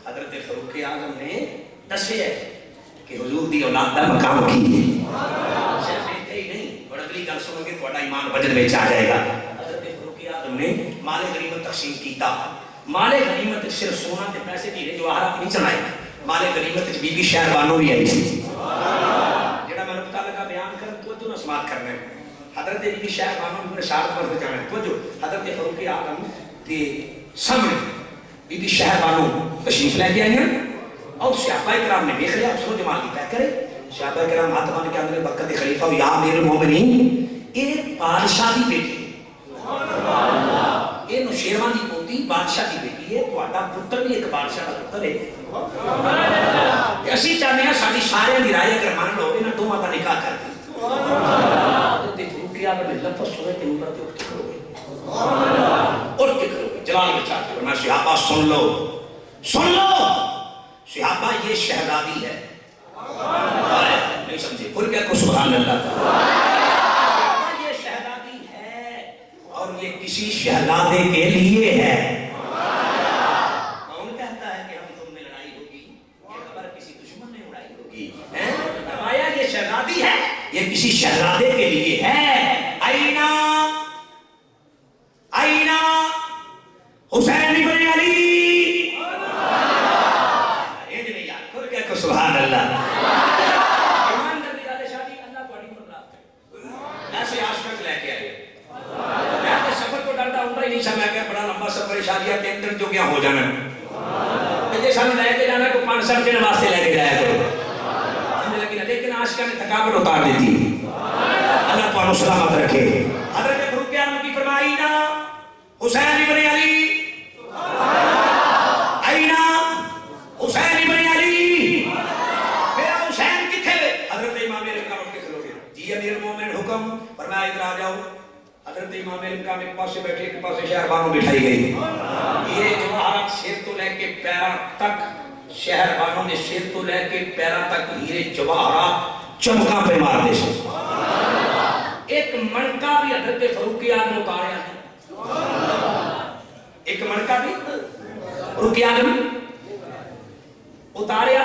حضرت فاروق اعظم نے دسیا کہ حضور دی اولاد دا مقام کی ہے صرف اتنے ہی نہیں اور اگلی گل سنو گے تھوڑا ایمان وجد وچ آ جائے گا حضرت فاروق اعظم نے مال غنیمت تقسیم کیتا مال غنیمت صرف سونا تے پیسے نہیں جواہرات نہیں چلائے مال غنیمت وچ بی بی شہربانو بھی آئی سی جڑا میں پتہ لگا بیان کر توجہ نہ سماعت کرنا ہے حضرت بی بی شہربانو نے اشارت پر جانا ہے توجہ حضرت فاروق اعظم کے سامنے بی بی شہربانو تشریف لے کے آئی ہیں اور صحابہ کرام نے دیکھ لیا سو جمال کی طے کرے صحابہ کرام ہاتھ باندھ کے اندر برکت خلیفہ یا امیر المومنین یہ بادشاہ دی بیٹی یہ نوشیروان دی پوتی بادشاہ دی بیٹی ہے تہاڈا پتر بھی ایک بادشاہ دا پتر ہے اسی چاہتے ہیں ساری سارے دی رائے اگر مان لو انہاں دوواں دا نکاح کر دیں حضرت فاروق اعظم نے لفظ سنے تے اوپر تے اٹھ کے کھڑو گئے اٹھ کے کھڑو گئے جلال بچا کے فرمایا صحابہ سن لو صحابہ یہ شہزادی ہے نہیں سمجھے پھر کیا کو سبحان اللہ صحابہ یہ شہزادی ہے اور یہ کسی شہزادے کے لیے ہے کون کہتا ہے کہ ہم تم میں لڑائی ہوگی یہ خبر کسی دشمن نے اڑائی ہوگی فرمایا یہ شہزادی ہے یہ کسی شہزادے کے لیے ہے آئینہ آئینہ حسین ابن علی سبحان اللہ ایمان نبی علیہ شادی اللہ کو علیہ اللہ ایسے آشکت لے کے آئے میں تو سفر کو ڈرتا ہوں ہی نہیں سمجھا کہ بڑا لمبا سفر شادیہ 3 دن جو کیا ہو جانا مجھے سامنے لے کے جانا کو 5 دن واسطے لے کے جایا کرو لیکن آشکت نے تھکاوٹ اتار دیتی اللہ کو سلامت رکھے حضرت فاروق اعظم کی فرمائی نا حسین ابن علی آئینہ حسین ابن علی میرا حسین کتھے حضرت امام علم کا اٹھ کے کھلو گے جی امیر المومنین حکم فرمایا ادھر آ جاؤ حضرت امام علم کا ایک پاس سے بیٹھے ایک پاس سے شہربانو بٹھائی گئی یہ جواہرات سر تو لے کے پیروں تک شہر بانوں نے سر تو لے کے پیروں تک ہیرے جواہرات چمکاں پہ مار دے سے ایک منکا بھی حضرت فاروق اعظم اتاریا ہے ایک منکا بھی فاروق اعظم اتاریا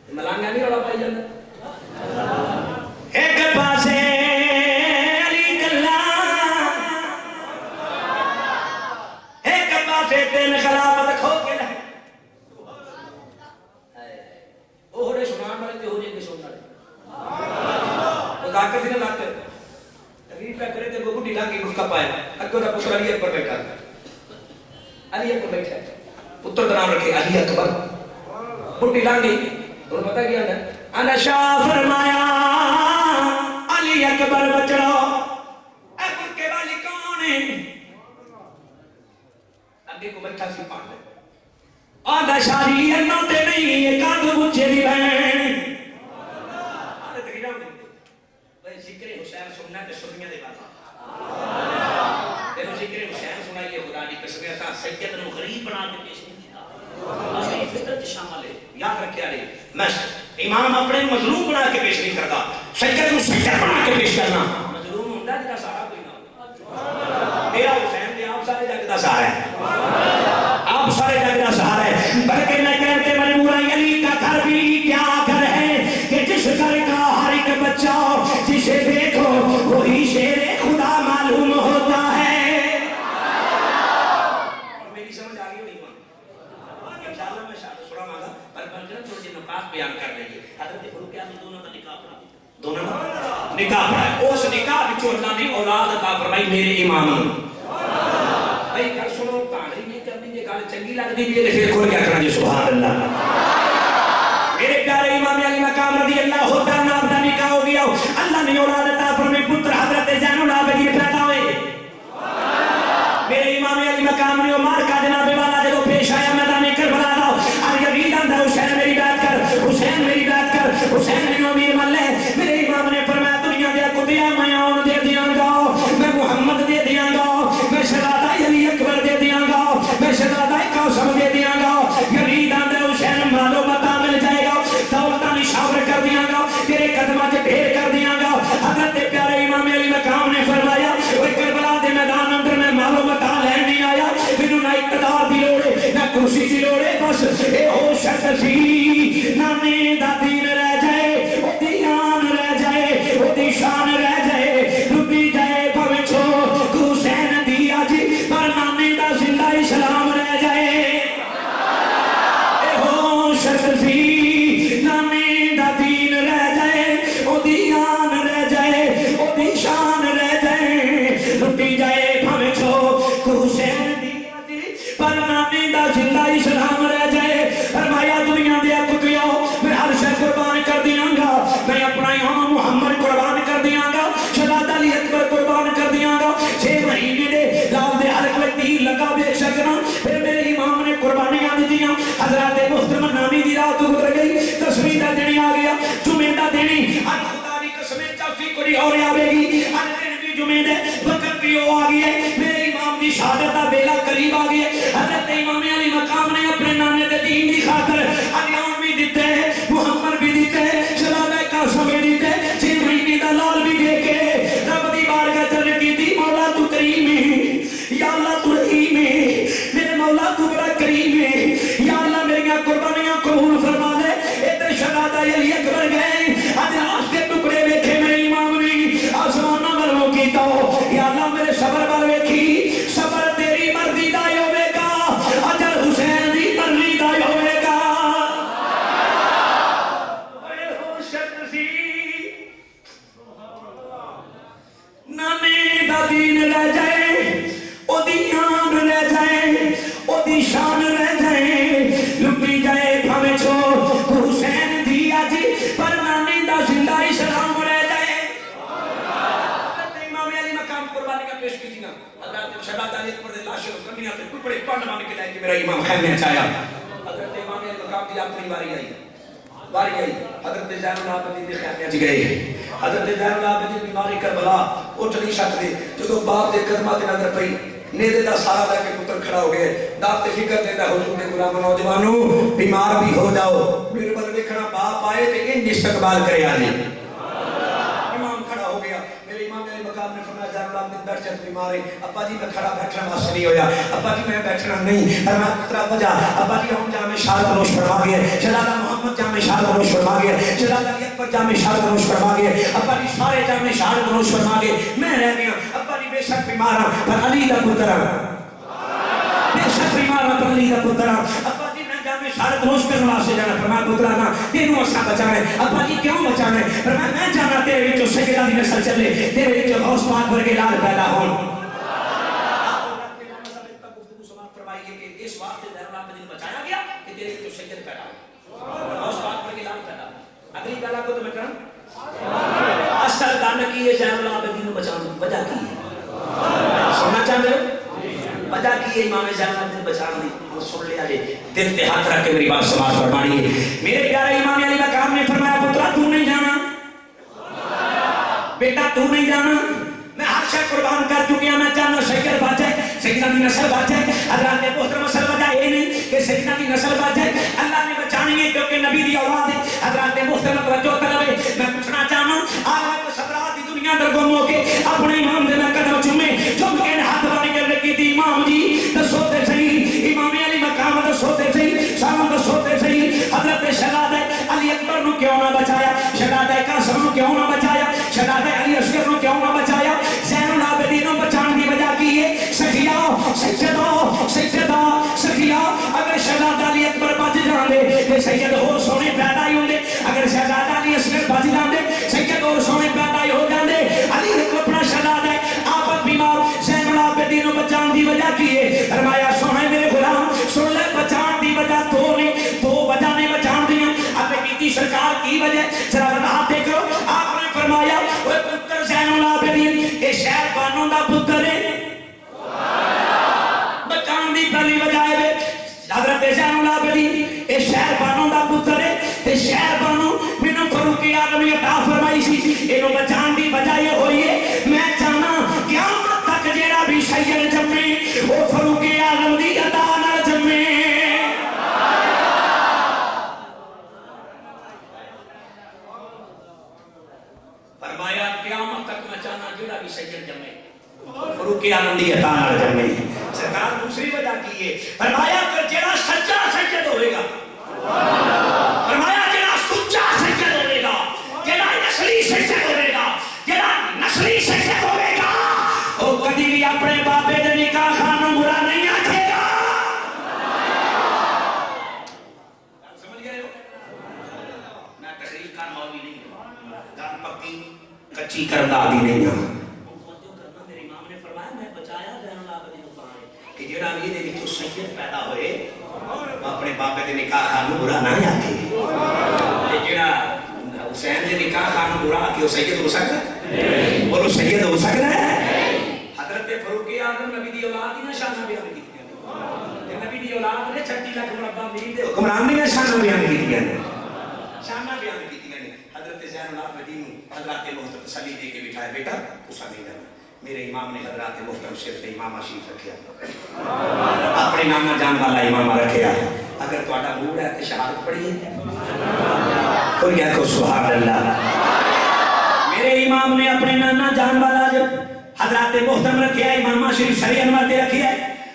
ملانگا نہیں رولا پائی جانا ایک پاسے علی گلہ ایک پاسے تین خلافت کھو کے لے اوہرے سنان والے تے ہو جائے کے سنان والے وہ داکر سے نہ لاتے تغییر پہ کرے تے وہ گھٹی لانگی گھٹکا پائے اکبر دا پتر علی اکبر بیٹھا علی اکبر بیٹھا پتر دا نام رکھے علی اکبر گھٹی لانگی انہوں پتہ کیا ہے انا شاہ فرمایا علی اکبر بچڑو اے برکے والی کون ہے اگے کو بیٹھا سی پاک آدھا شاری انہوں تے نہیں ایک آدھ بچے دی بہن آدھا تقریرہ ہوئی بھئی ذکر حسین سننا تے سنیا دے بات تیرو ذکر حسین سنائیے خدا دی قسم ایسا سید نو غریب بنا کے پیش نہیں کیتا آج یہ فطرت شامل ہے یاد رکھے آرے میں امام اپنے مظلوم بنا کے پیش نہیں کرتا سید نو سید بنا کے پیش کرنا مظلوم ہوندہ جدا سارا کوئی نہ میرا حسین دے آپ سارے جگدہ سارا ہے آپ سارے جگدہ سارا ہے بلکہ میں کہتے مجبور علی کا گھر بھی کیا گھر ہے کہ جس گھر کا ہر ایک بچہ جسے دیکھو وہی شیر خدا معلوم ہوتا ہے اور میری سمجھ آگئی نہیں ماں انشاءاللہ میں سنا مانگا پر بلکہ تھوڑی جی نقاط بیان کر رہی ہے حضرت فاروق اعظم دونوں کا نکاح پڑھا دونوں کا نکاح پڑھا ہے اس نکاح بچوں اللہ نے اولاد عطا فرمائی میرے امام بھائی گھر سنو تاڑی نہیں کرنی یہ گال چنگی لگ دی بھی پھر کھول کیا کرنا جی سبحان اللہ میرے پیارے امام علی مقام رضی اللہ ہوتا ناب دا نکاح ہو گیا اللہ نے اولاد عطا فرمائی پتر حضرت زین العابدین پیدا ہوئے میرے امام علی مقام نے عمر کا جناب والا جب پیش آیا میدان کربلا دا اور یزید اندر حسین میری بات کر حسین میری بات کر حسین میری امیر ملے میرے امام نے فرمایا دنیا دیا کتیا میں آن دے دیاں گا میں محمد دے دیاں گا میں شہزادہ علی اکبر دے دیاں گا میں شہزادہ قاسم دے دیاں گا یزید اندر حسین مالو متا مل جائے گا دولتاں نشاور کر دیاں گا تیرے قدمہ سے ڈھیر کر دیاں گا حضرت پیارے امام علی مقام نے فرمایا وہ کربلا دے میدان اندر میں مالو متا لین نہیں آیا پھر نہ اقتدار دی لوڑے نہ کرسی دی لوڑے بس اے ہو شک سی نانے دا دین رہ جائے او دی آن رہ جائے او دی شان رہ جائے لٹی جائے پویں چھو حسین دی آج پر نانے دا زندہ اسلام رہ جائے اے ہو شک سی نانے دا دین رہ جائے او دی آن رہ جائے او دی شان رہ جائے لٹی جائے پویں چھو حسین دی آج پر نانے دا زندہ اسلام رہ جائے فرمایا دنیا دیا کتیوں میں ہر شے قربان کر دیاں گا میں اپنا امام محمد قربان کر دیاں گا شہزادہ علی اکبر قربان کر دیاں گا 6 مہینے دے لال دے حلق میں تیر لگا بے شکنا پھر میرے امام نے قربانیاں دی دیاں حضرات محترم نامی دی رات گزر گئی 10ویں دا دن آ گیا جمعے دا دن ہر خدا دی قسم چافی کوئی اور آوے گی ہر دن بھی جمعے دے وقت بھی ہو آ گئی ہے میرے امام دی شہادت دا بیلا قریب آ گئی ہے حضرت امام علی مقام نے اپنے نانے دے دین دی خاطر علیان بھی دیتے ہیں محمد بھی دیتے ہیں شہزادہ قاسم بھی دیتے ہیں 6 مہینے دا لال بھی دے کے رب دی بارگاہ چل کی دی مولا تو کریم ہے یا اللہ تو رحیم ہے میرے مولا تو بڑا کریم ہے یا اللہ میری قربانیاں قبول فرما دے ادھر شہزادہ علی اکبر گئے آج لاش کے ٹکڑے ویکھے میرے امام نے آسمانہ والوں کیتا یا اللہ میرے صبر وال ویکھی صبر تیری مرضی دا ہوے گا اجر حسین دی مرضی دا ہوے گا اے ہو شک سی نانے دا دین رہ جائے او دی آن رہ جائے او دی شان رہ جائے لٹی جائے بھاویں چھو حسین دی آج پر نانے دا زندہ اسلام رہ جائے حضرت امام علی مقام قربانی کا پیش کی تھی نا حضرت شہزادہ علی اکبر دے لاشوں کمیاں تے ٹکڑے پڑ مان کے لے کے میرا امام خیمے میں آیا حضرت امام علی مقام دی اپنی باری آئی حضرت زین العابدین دے خیمے وچ گئے حضرت زین العابدین بیماری کربلا اٹھ نہیں سکتے جدوں باپ دے قدماں تے نظر پئی نیدے دا سارا لے کے پتر کھڑا ہو گئے دات فکر دیتا حضور نے غلام نوجوانوں بیمار بھی ہو جاؤ میرے بل دیکھنا باپ آئے تو ان استقبال کرے آجے امام کھڑا ہو گیا میرے امام میرے مقام نے فرمایا جان اللہ من در چند بیمار ہے ابا جی میں کھڑا بیٹھنا واسطے نہیں ہویا ابا جی میں بیٹھنا نہیں فرمایا پترا بجا ابا جی ہم جامع شہادت نوش فرما گئے شہزادہ محمد جامع شہادت نوش فرما گئے شہزادہ علی اکبر جامع شہادت نوش فرما گئے ابا جی سارے جامع شہادت نوش فرما گئے میں رہ گیا ابا جی بے شک بیمار ہوں پر علی دا پتر بے شک بیمار ہوں پر علی دا پتر ابا جی میں جامع شہادت نوش کرنے واسطے جانا فرمایا پترا نا تینوں اسا بچانے ابا جی کیوں بچانے فرمایا میں جانا تیرے وچوں سیدہ دی نسل چلے تیرے وچوں غوث پاک ورگے لال پیدا ہون اس واسطے زہر اللہ مدین بچایا گیا کہ تیرے وچوں سید پیدا ہو غوث پاک ورگے لال پیدا ہو اگلی گلا کو تو میں کروں اصل گل کی ہے زہر اللہ مدین بچانے کی وجہ کی ہے سننا چاہتے ہو وجہ کی ہے امام زہر اللہ مدین بچانے کی سن لیا جے دل تے ہاتھ رکھ کے میری بات سماعت فرمانی ہے میرے پیارے امام علی مقام نے فرمایا پترا تو نہیں جانا بیٹا تو نہیں جانا میں ہر شے قربان کر چکی ہوں میں چاہنا سید بچے سیدنا کی نسل بچے اللہ نے محترم اصل وجہ یہ نہیں کہ سیدنا کی نسل بچے اللہ نے بچانی ہے کیونکہ نبی دی اولاد ہے حضرات محترم توجہ طلب ہے میں پوچھنا چاہنا آج صبرات دی دنیا در گم ہو کے اپنے امام دے میں قدم چومے چوم کے ہاتھ بانی کر رکھی تھی امام جی دسو تے صحیح امام علی مقام دسو تے صحیح شام دسو تے صحیح حضرت شہزادہ علی اکبر نو کیوں نہ بچایا شہزادہ قاسم نو کیوں نہ بچایا شہزادہ علی اصغر نو کیوں نہ بچایا زین العابدین نو بچان دی وجہ کی ہے سخیا سخیا اگر شہزادہ علی اکبر بچ جاندے تے سید اور سونے پیدا ہی ہوندے اگر شہزادہ علی اصغر بچ جاندے سید اور سونے پیدا ہی ہو جاندے علی اکبر شہزادہ آپ بیمار زین العابدین نو بچان دی وجہ کی ہے فرمایا سونے میرے غلام سن لے بچان دی وجہ دو نے دو وجہ نے بچان دیاں اب کیتی سرکار کی وجہ ذرا ہاتھ دیکھو آپ نے فرمایا وہ پتر زین العابدین اے شہر بانو دا پتر ہے بچان دی پہلی وجہ ہے حضرت زین العابدین اے شہر بانو دا پتر ہے تے شہر بانو مینوں فاروق اعظم عطا فرمائی سی اینو بچان دی وجہ یہ ہوئی ہے میں چاہنا قیامت تک جیڑا بھی سید جمے وہ فاروق اعظم دی عطا نال جمے فرمایا قیامت تک میں چاہنا جیڑا بھی سید جمے فاروق اعظم دی عطا نال جمے سرکار دوسری وجہ کی ہے فرمایا کہ جیڑا سچا سید ہوئے گا فرمایا جیڑا سچا سید ہوئے گا جیڑا نسلی سید ہوئے گا جیڑا نسلی سید ہوئے گا وہ کبھی بھی اپنے بابے دے نکاح خانوں برا نہیں آکھے گا سمجھ گئے ہو میں تقریر کا مولوی نہیں ہوں گان پکی کچی کرنا دی نہیں ہوں میرے امام نے فرمایا میں بچایا زین العابدین کو کہ جڑا بھی دے وچوں سید پیدا ہوئے اپنے بابے دے نکاح خانوں برا نہ آکھے تے جڑا حسین دے نکاح خانوں برا آکھے وہ سید ہو سکتا ہے بولو سید ہو سکتا ہے حضرت فاروق اعظم نبی دی اولاد دی نشانہ بیان کیتیاں تے نبی دی اولاد نے 36 لاکھ مربع میل دے حکمران دی نشانہ بیان کیتیاں شانہ بیان کیتیاں نے حضرت زین العابدین حضرات محترم تسلی دے کے بٹھائے بیٹا تسا نہیں جانا میرے امام نے حضرات محترم شیخ امامہ شریف رکھیا اپنے نانا جان والا امامہ رکھیا اگر تہاڈا موڈ ہے تے شہادت پڑھیے کوئی کہو سبحان اللہ میرے امام نے اپنے نانا جان والا جب حضرات محترم رکھیا امامہ شریف سری انور تے رکھیا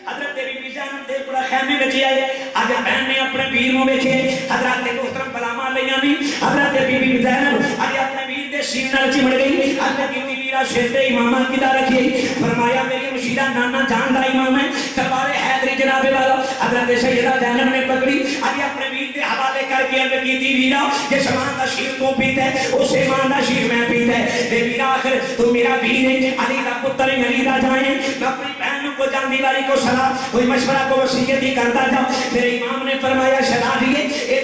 حضرت بی بی زینب دے پورا خیمے وچ آئے اگر بہن نے اپنے پیر نو ویکھے حضرات محترم کلاما لیاں نہیں حضرت بی بی زینب اگر اپنے پیر دے سینے نال چمڑ گئی حضرت کی میرا شیر دے امامہ کدا رکھی فرمایا میری مشیرہ نانا جان دا امام ہے تلوار حیدری جناب والا حضرت سیدہ زینب نے پکڑی اگر اپنے پیر دے حوالے کر کے عرض کی تھی ویرا جس مان دا شیر تو پیتا ہے اسے مان دا شیر میں پیتا ہے تے ویرا آخر تو میرا پیر ہے علی دا پتر ہے علی دا جائیں میں اپنی بہن کو جاندی والی کو سلام کوئی مشورہ کو وصیت ہی کرتا جاؤ میرے امام نے فرمایا شہزادی اے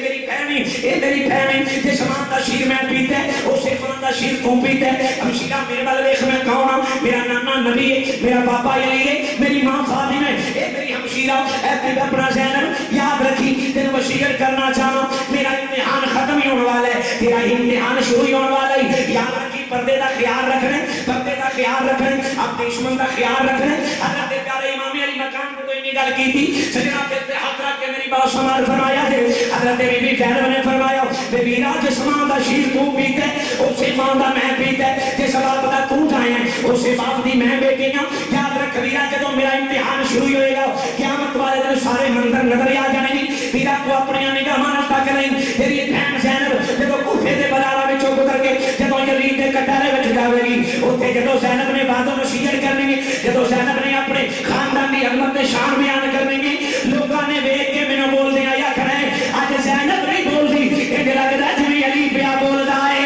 میری بہن جس مان دا شیر میں پیتا ہے اسے مان دا شیر تو پیتا ہے ہمشیرہ میرے والے دیکھ میں کون ہوں میرا نانا نبی ہے میرا بابا علی ہے میری ماں فاطمہ ہے اے میری ہمشیرہ اے میرا اپنا زینب یاد رکھی تینوں وصیت کرنا چاہوں میرا امتحان ختم ہی ہونے والا ہے تیرا امتحان شروع ہی ہونے والا ہے یاد رکھی پردے دا خیال رکھنے پردے دا خیال رکھیں, اپنے دشمن کا خیال رکھیں. حضرت پیارے امام علی مقام کو کوئی نہیں گل کی تھی. سجنا پھر ہاتھ رکھ کے میری بات سمجھ فرمایا ہے. حضرت بی بی زینب نے فرمایا بے بیرا جس ماں دا شیر تو پیتا ہے اسی ماں دا میں پیتا ہے, جس باپ دا تو جائے اسی باپ دی میں بیٹی ہوں. یاد رکھ ویرا جدو میرا امتحان شروع ہوئے گا قیامت والے دن سارے منظر نظر آ جانے گی. ویرا تو اپنی نگاہاں نال تک نہیں, تیری بہن زینب جدو کوفے دے بازاراں وچوں گزر کے جدو یزید دے کٹارے وچ جاوے گی اوتھے جدو زینب نے باتوں نصیحت کرنی گی, جدو زینب نے اپنے خاندان دی عظمت تے شان بیان کرنی گی, لوکاں نے ویکھ کے مینوں بول دیا یا کھڑے اج زینب نہیں بولدی اے لگدا جویں علی پیا بولدا اے.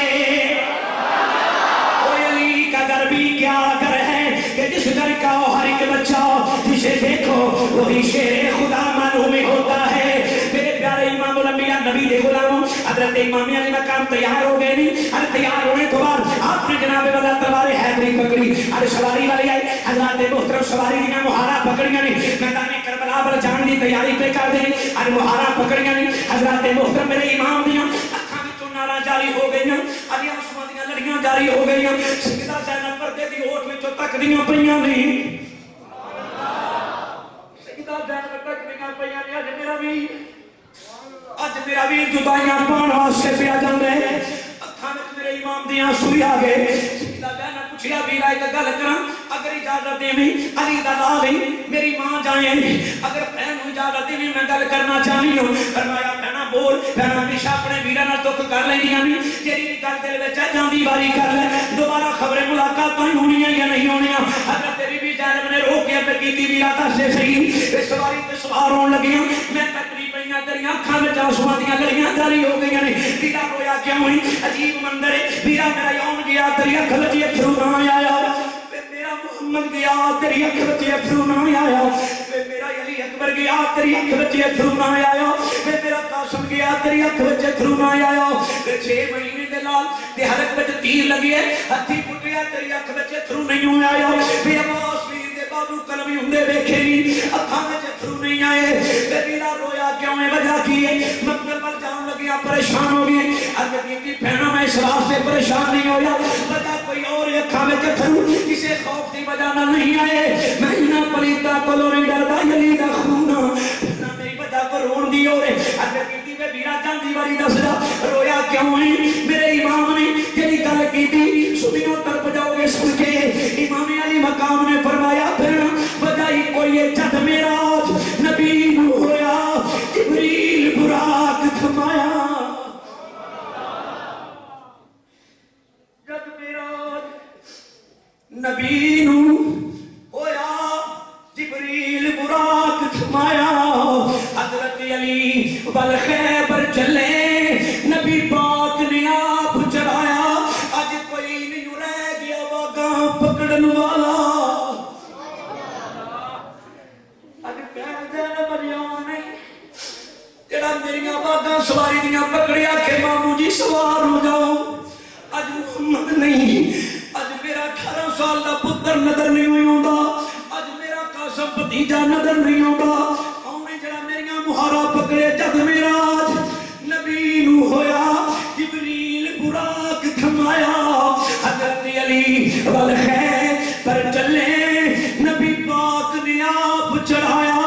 او علی کا گھر بھی کیا گھر ہے کہ جس گھر کا ہر ایک بچہ جسے دیکھو وہی شیر خدا معلوم ہوتا ہے. میرے پیارے امام الانبیاء نبی دے غلاموں حضرت امام علی مقام تیار ہو گئے نہیں. ہر تیار ہونے کے بعد آپ نے جناب والا تلوار حیدری پکڑی, ہر سواری والی آئی. حضرات محترم سواری دیاں مہارا پکڑیاں نہیں, میدان کربلا پر جان دی تیاری پہ کر دیں. ہر مہارا پکڑیاں نہیں. حضرات محترم میرے امام دیاں اکھاں وچوں ناراں جاری ہو گئیاں, علی عثمان دیاں لڑیاں جاری ہو گئیاں. سیدہ زینب پردے دی ہوٹ وچوں تکدیاں پیاں نہیں. سیدہ زینب تکدیاں پیاں نہیں. اج میرا ویر جدائیاں پان واسطے پیا جاندے, اکھاں وچ میرے امام دیاں آنسو آ گئے. سیدہ زینب پوچھیا ویرا ایک گل کراں اگر اجازت دیویں علی دا نام لئی میری ماں جائے, اگر بہن نوں اجازت دیویں میں گل کرنا چاہنی ہوں. فرمایا بہنا بول. بہنا ہمیشہ اپنے ویراں نال دکھ کر لیندیاں نہیں, جیڑی گل دل وچ جاندی واری کر لے, دوبارہ خبر ملاقات ہی ہونی ہے یا نہیں ہونی. حضرت بی بی زینب نے رو کے عرض کیتی ویرا دس دے صحیح اس سواری تے سوار ہون لگیاں میں تکری پیاں تیریاں اکھاں وچ آنسواں دیاں لڑیاں جاری ہو گئیاں نے. ویرا رویا کیوں ہوئی عجیب منظر ہے. ویرا میرا یون گیا تیری اکھ وچ اتھرو نہ آیا, میرا محمد گیا تیری اکھ وچ اتھرو نہ آیا, میرا علی اکبر گیا تیری اکھ وچ اتھرو نہ آیا, میرا قاسم گیا تیری اکھ وچ اتھرو نہ آیا. 6 مہینے دے لال تے حلق وچ تیر لگے ہتھی پٹیا تیری اکھ وچ اتھرو نہیں آیا. میرا عباس ویر دے بابو کلمی ہوندے ویکھے نہیں اکھاں وچ اتھرو نہیں آئے. میرا رویا کیوں ہے وجہ کی ہے مقبر پر جان لگیا پریشان ہو گئے. اج کی بہنوں میں اس راستے پریشان نہیں ہویا, وجہ کوئی اور اکھاں وچ اتھرو کسے خوف دی وجہ نہ نہیں آئے. میں نہ پلیتا کولوں نہیں ڈردا علی دا خون نہ میری وجہ کو رون دی ہو رہے. اج کی میں بیرا جاندی واری دسدا رویا کیوں ہے. میرے امام نے جڑی گل کیتی سنیو طرف جاؤ گے سن کے. امام علی مقام نے فرمایا پھر وجہ ہی کوئی ہے جد معراج نبی نو ہویا جبریل براق تھمایا. جد معراج نبی نو ہویا جبریل براق تھمایا. حضرت علی بل خیبر چلے نبی پاک نے آپ چڑھایا. اج کوئی نہیں رہ گیا واگاں پکڑن والا. اج بہن زینب علیاں نے جڑا میریاں واگاں سواری دیاں پکڑیا کہ مامو جی سوار ہو جاؤ. اج محمد نہیں, اج میرا 18 سال دا پتر نظر نہیں ہوئی ہوندا, اج میرا قاسم بھتیجا نظر نہیں ہوندا. اونے جڑا میریاں مہارا پکڑے جد معراج نبی نو ہویا جبریل براق تھمایا. حضرت علی ول خیبر چلے نبی پاک نے آپ چڑھایا.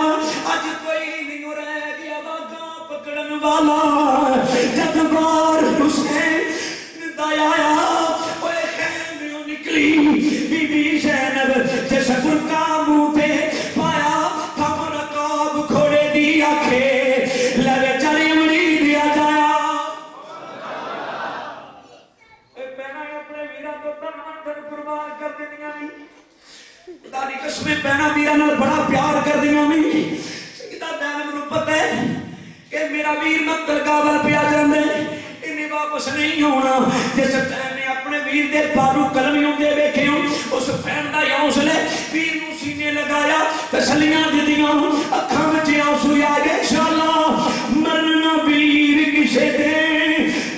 اج کوئی نہیں رہ گیا واگاں پکڑن والا. جد بار حسین دایا اوے خیموں نکلی بی بی زینب جس برقع منہ پہ پایا تھم رکاب گھوڑے دی آنکھیں لگے چلی امڑی دیا جایا. اے پہنا اپنے ویرا تو تن من قربان کر دنیا نہیں. خدا دی قسم پہنا ویرا نال بڑا پیار کر دنیا نہیں. سیدہ زینب نوں پتہ ہے کہ میرا ویر مقتل کابل پیا جاندے انہیں واپس نہیں ہونا. جس ٹائم نے اپنے ویر دے بارو کلمی ہوندے ویکھے ہوں اس فین دا حوصلے ویر نوں سینے لگایا تسلیاں دتیاں اکھاں وچ آنسو آ گئے. انشاءاللہ مرنا ویر کسے دے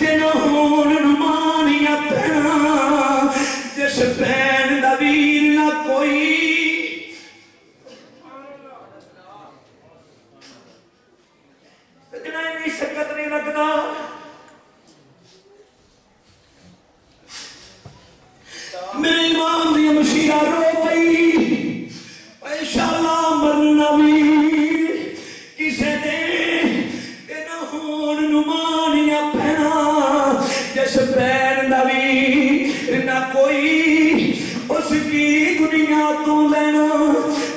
تے نہ ہون نمانیاں پینا. جس فین دا ویر نہ کوئی سجنا نہیں شکت نہیں رکھدا. میرے امام دی مشیر مانیا پینا جس بین دا بھی نہ کوئی اس کی دنیا تو لینا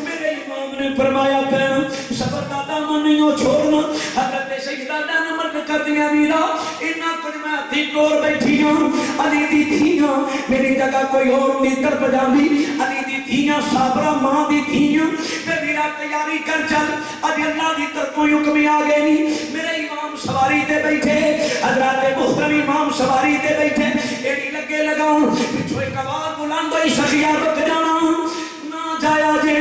میرے امام نے فرمایا پینا سفر دا دامن نہیں چھوڑنا حضرت سیدہ نے مرد کر دیا میرا انہاں کچھ میں ہتھی ٹور بیٹھی ہوں علی دی تھیاں میری جگہ کوئی اور نہیں تر بجاندی علی دی تھیاں صابرہ ماں دی تھیاں تے میرا تیاری کر چل ابھی اللہ دی طرف کوئی حکم آ گئے نہیں میرے امام سواری تے بیٹھے حضرات محترم امام سواری تے بیٹھے ایڈی لگے لگاؤں پچھو ایک آواز بلند ہوئی سخیہ رک جانا نہ جایا جے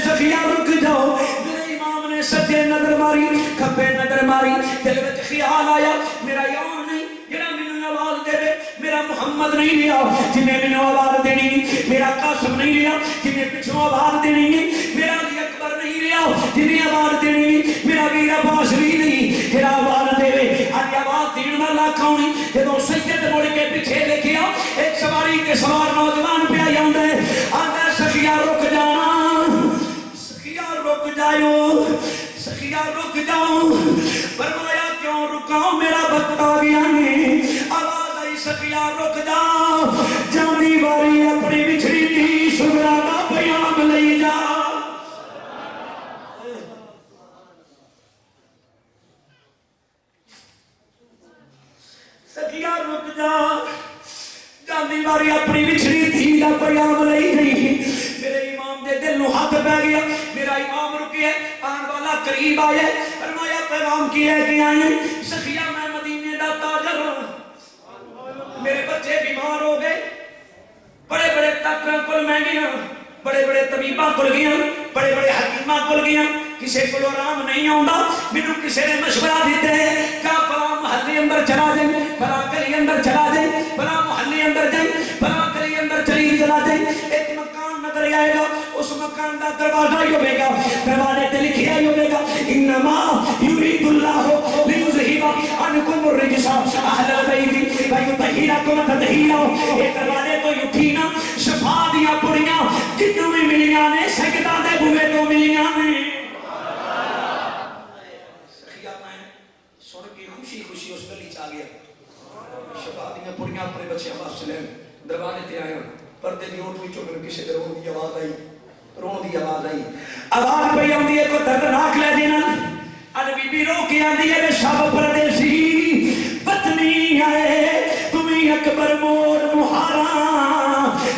سخیہ رک جاؤ میرے امام نے سجے نظر ماری کھپے نظر ماری دل وچ خیال آیا میرا یار نہیں جڑا مینوں آواز دے دے میرا محمد نہیں لیا جنہیں مینوں آواز دینی میرا قاسم نہیں لیا جنہیں پچھوں آواز دینی میرا علی اکبر نہیں لیا جنہیں آواز دینی میرا ویر عباس بھی نہیں جڑا آواز دے علی آواز دین والا کون جدوں سید مڑ کے پیچھے دیکھیا ایک سواری کے سوار نوجوان پہ آیا ہوندا ہے آندا سخیہ رک جانا سخیہ رک جاؤ سخیہ رک جاؤ فرمایا کیوں رکاؤ میرا وقت آ گیا ہے آواز آئی سخیہ رک جا جاندی واری اپنی بچھڑی تھی سغرا دا پیام لئی جا سخیہ رک جا جاندی واری اپنی بچھڑی تھی دا پیام لئی گئی میرے امام دے دل نو ہاتھ پہ گیا میرا امام رکیا آن والا قریب آیا فرمایا پیغام کیا ہے کہ آئیں سخیہ میں مدینے دا تاجر میرے بچے بیمار ہو گئے بڑے بڑے ڈاکٹراں کول میں گیا بڑے بڑے طبیباں کول گیا بڑے بڑے حکیماں کول گیا کسی کو آرام نہیں آوندا مینوں کسی نے مشورہ دیتے ہیں کہ فلاں محلے اندر چلا جائیں فلاں گلی اندر چلا جائیں فلاں محلے اندر جائیں فلاں گلی اندر چلا جائیں ایک مکان نظر آئے گا اس مکان دا دروازہ ہی ہوے گا دروازے تے لکھیا ہی ہوے گا انما یرید اللہ لیذھب عنکم الرجس اہل البیت ویطہرکم تطہیرا اے دروازے تو اٹھی نا شفا دیاں پڑیاں جنوں بھی ملیاں نے سجدہ دے بوئے تو ملیاں نے سخیہ میں سن کے خوشی خوشی اس گلی چ آ گیا شفا دیاں پڑیاں اپنے بچے واپس لے دروازے تے آیا پردے دی اوٹ وچوں میرے کسے دے رون دی آواز آئی آواز پہ آندی ہے کوئی دردناک لے دینا اد بی بی رو کے آندی ہے سب پردیسی پتنی آئے تمہیں اکبر موڑ مہارا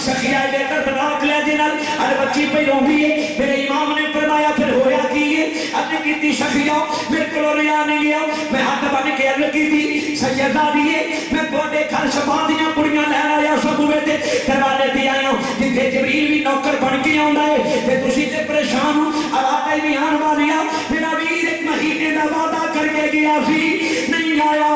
سخیہ دے دردناک لے دینا اد بچی پہ روندی ہے میرے امام نے فرمایا پھر ہویا کیے اد کیتی سخیہ میرے کو ریا نہیں لیا میں ہاتھ بن کے عرض کیتی سیدہ دیے میں تواڈے گھر شفا دیاں پڑیاں لین آیا صبح تے دروازے تے آیا جتھے جبریل بھی نوکر بن کے آندا ہے تے تسی تے پریشان ہو آواز بھی آن والیا میرا ویر ایک مہینے دا وعدہ کر کے گیا سی نہیں آیا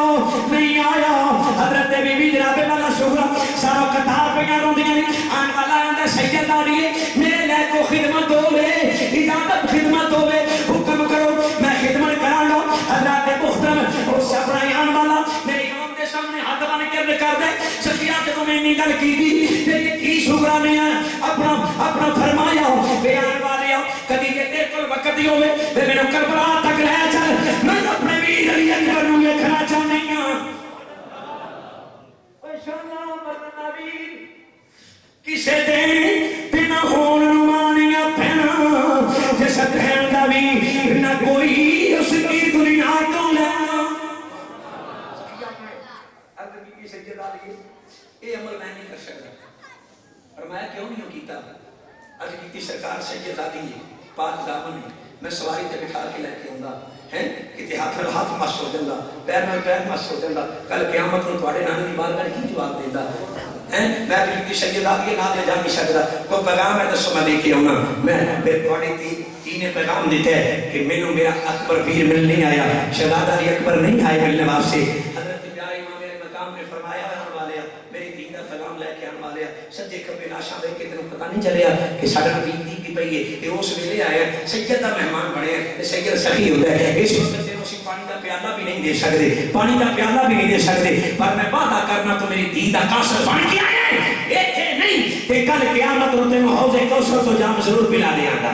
حضرت بی بی جناب والا سغرا سارا قطار پہ روندیاں آن والا آندا سیدہ دیے میرے لے کو خدمت ہوے اجازت خدمت ہوے حکم کرو میں خدمت کراں گا حضرت محترم اور صبر آن والا میرے امام دے سامنے ہاتھ بن کے کر دے سخیہ جدوں میں نہیں گل کیتی تیری کی سغرا نے اپنا فرمایا بیان والیا کدی کہ تیرے کول وقت ہی ہوے تے مینوں کربلا تک لے چل میں اپنے ویر علی اکبر نوں ویکھنا چاہنی ہاں اوے شانا مرنا ویر کسے دے بنا ہون نوں مانیا پینا جس کہن دا وی نہ کوئی اس کی دنیا تو لینا اگر بی سیدہ علی اے عمل میں نہیں کر سکتا اور میں کیوں نہیں کیتا اج کی سرکار سید علی پاک دامن میں سواری تے بٹھا کے لے کے آندا ہے کہ ہاتھ نال ہاتھ مس ہو جاندا پیر نال پیر مس ہو جاندا کل قیامت نوں تواڈے نال دی بارگاہ کی جواب دیندا ہے میں کی سید علی نال لے جا نہیں سکدا کوئی پیغام ہے دسو میں لے کے آونا میں تواڈی تی نے پیغام دیتا ہے کہ مینوں میرا اکبر ویر مل نہیں آیا شہزادہ علی اکبر نہیں آئے ملنے واسطے حضرت پیارے امام میرے مقام نے فرمایا سجے کبے لاشاں دے کے تینوں پتہ نہیں چلیا کہ ساڈا نبی دی پئی ہے تے اس ویلے آیا سید دا مہمان بنیا تے سید سخی ہوندا ہے اس وقت تینوں اسی پانی دا پیالہ بھی نہیں دے سکدے پانی دا پیالہ بھی نہیں دے سکدے پر میں وعدہ کرنا تو میری دی دا قاصر بن کے آیا ہے ایتھے نہیں تے کل قیامت نوں تینوں حوض کوثر تو جام ضرور پلا دیاں گا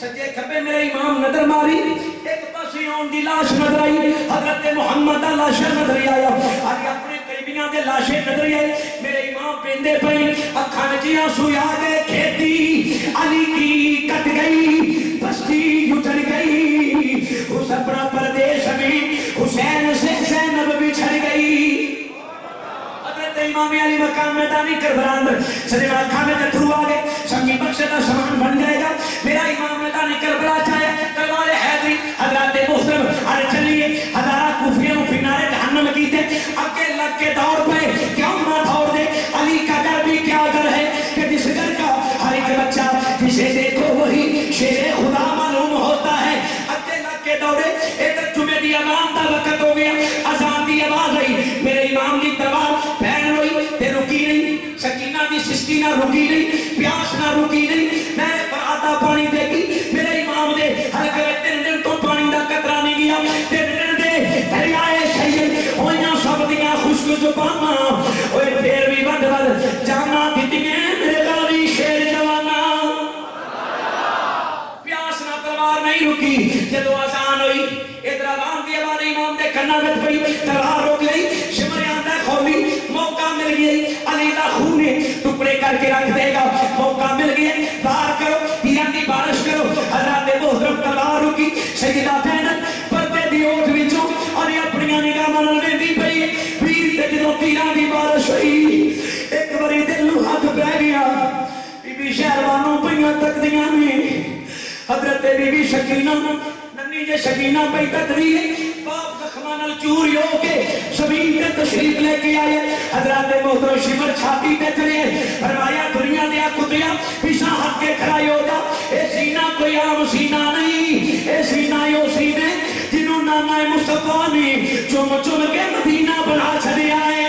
سجے کھبے میرے امام نظر ماری ایک پاسے آن دی لاش نظر آئی حضرت محمد دا لاش نظر آیا آگے اپنے قریبیاں دے لاشیں نظر آئی میرے امام پیندے پئی اکھاں وچ آنسو آ گئے کھیتی علی کی کٹ گئی بستی اجڑ گئی اس اپنا پردیس میں حسین سے زینب بچھڑ گئی حضرت امام علی مقام میدانی کربلا اندر سجدہ اکھاں میں تھرو آ گئے سنگی بخش دا سامان بن جائے گا میرا امام میدانی کربلا چاہے تلوار حیدری حضرات محترم ارے چلیے ہزارہ کوفیوں فنارے جہنم کی تھے اکے لگ کے دوڑ پہ کیوں نہ دوڑ دے علی کا گھر بھی کیا گھر ہے کہ جس گھر کا ہر ایک بچہ جسے دیکھو وہی شیر خدا معلوم ہوتا ہے اکے لگ کے دوڑے ادھر جمعے دی اذان دا وقت ہو گیا اذان دی آواز آئی میرے امام دی تلوار پھیل ہوئی تے رکی نہیں سکینہ دی سستی نہ رکی نہیں پیاس نہ رکی نہیں میں پر آدھا پانی دے گی میرے امام دے حلقے میں 3 دن تو پانی دا قطرہ نہیں گیا 3 دن دے دریائے سید ہویاں سب دیاں خشک زباناں اوے پھر بھی ود ود جانا دتیاں میرے غالبی شیر جوانا پیاس نہ تلوار نہیں رکی جدو آزان ہوئی ادھر آزان دی آواز امام دے کنا وچ پئی تلوار روک لئی شمر آندا کھولی موقع مل گیا علی دا خون ٹکڑے کر کے رکھ دے گا موقع مل گیا بار کرو تیران دی بارش کرو حضرات محترم تلوار رکی سیدہ زینب پردے دی اوٹ وچوں اور اپنی نگاہ نال ویندی پئی پیر تے جدوں تیران دی بارش ہوئی ایک باری دل نوں ہاتھ پہ گیا بی بی شہروانوں پئیاں تکدیاں نے حضرت بی بی شکینہ ننی جے شکینہ پئی تکدی ہے باپ زخماں نال چوری ہو کے زمین تے تشریف لے کے آئے حضرات محترم شمر چھاتی تے چڑھے فرمایا دنیا دیا کتیا پیچھے ہٹ کے کھڑائی ہو جا اے سینہ کوئی عام سینہ نہیں اے سینہ یو سینے جنہوں نانا مصطفیٰ نے چم چم کے مدینہ بنا چھڑے آئے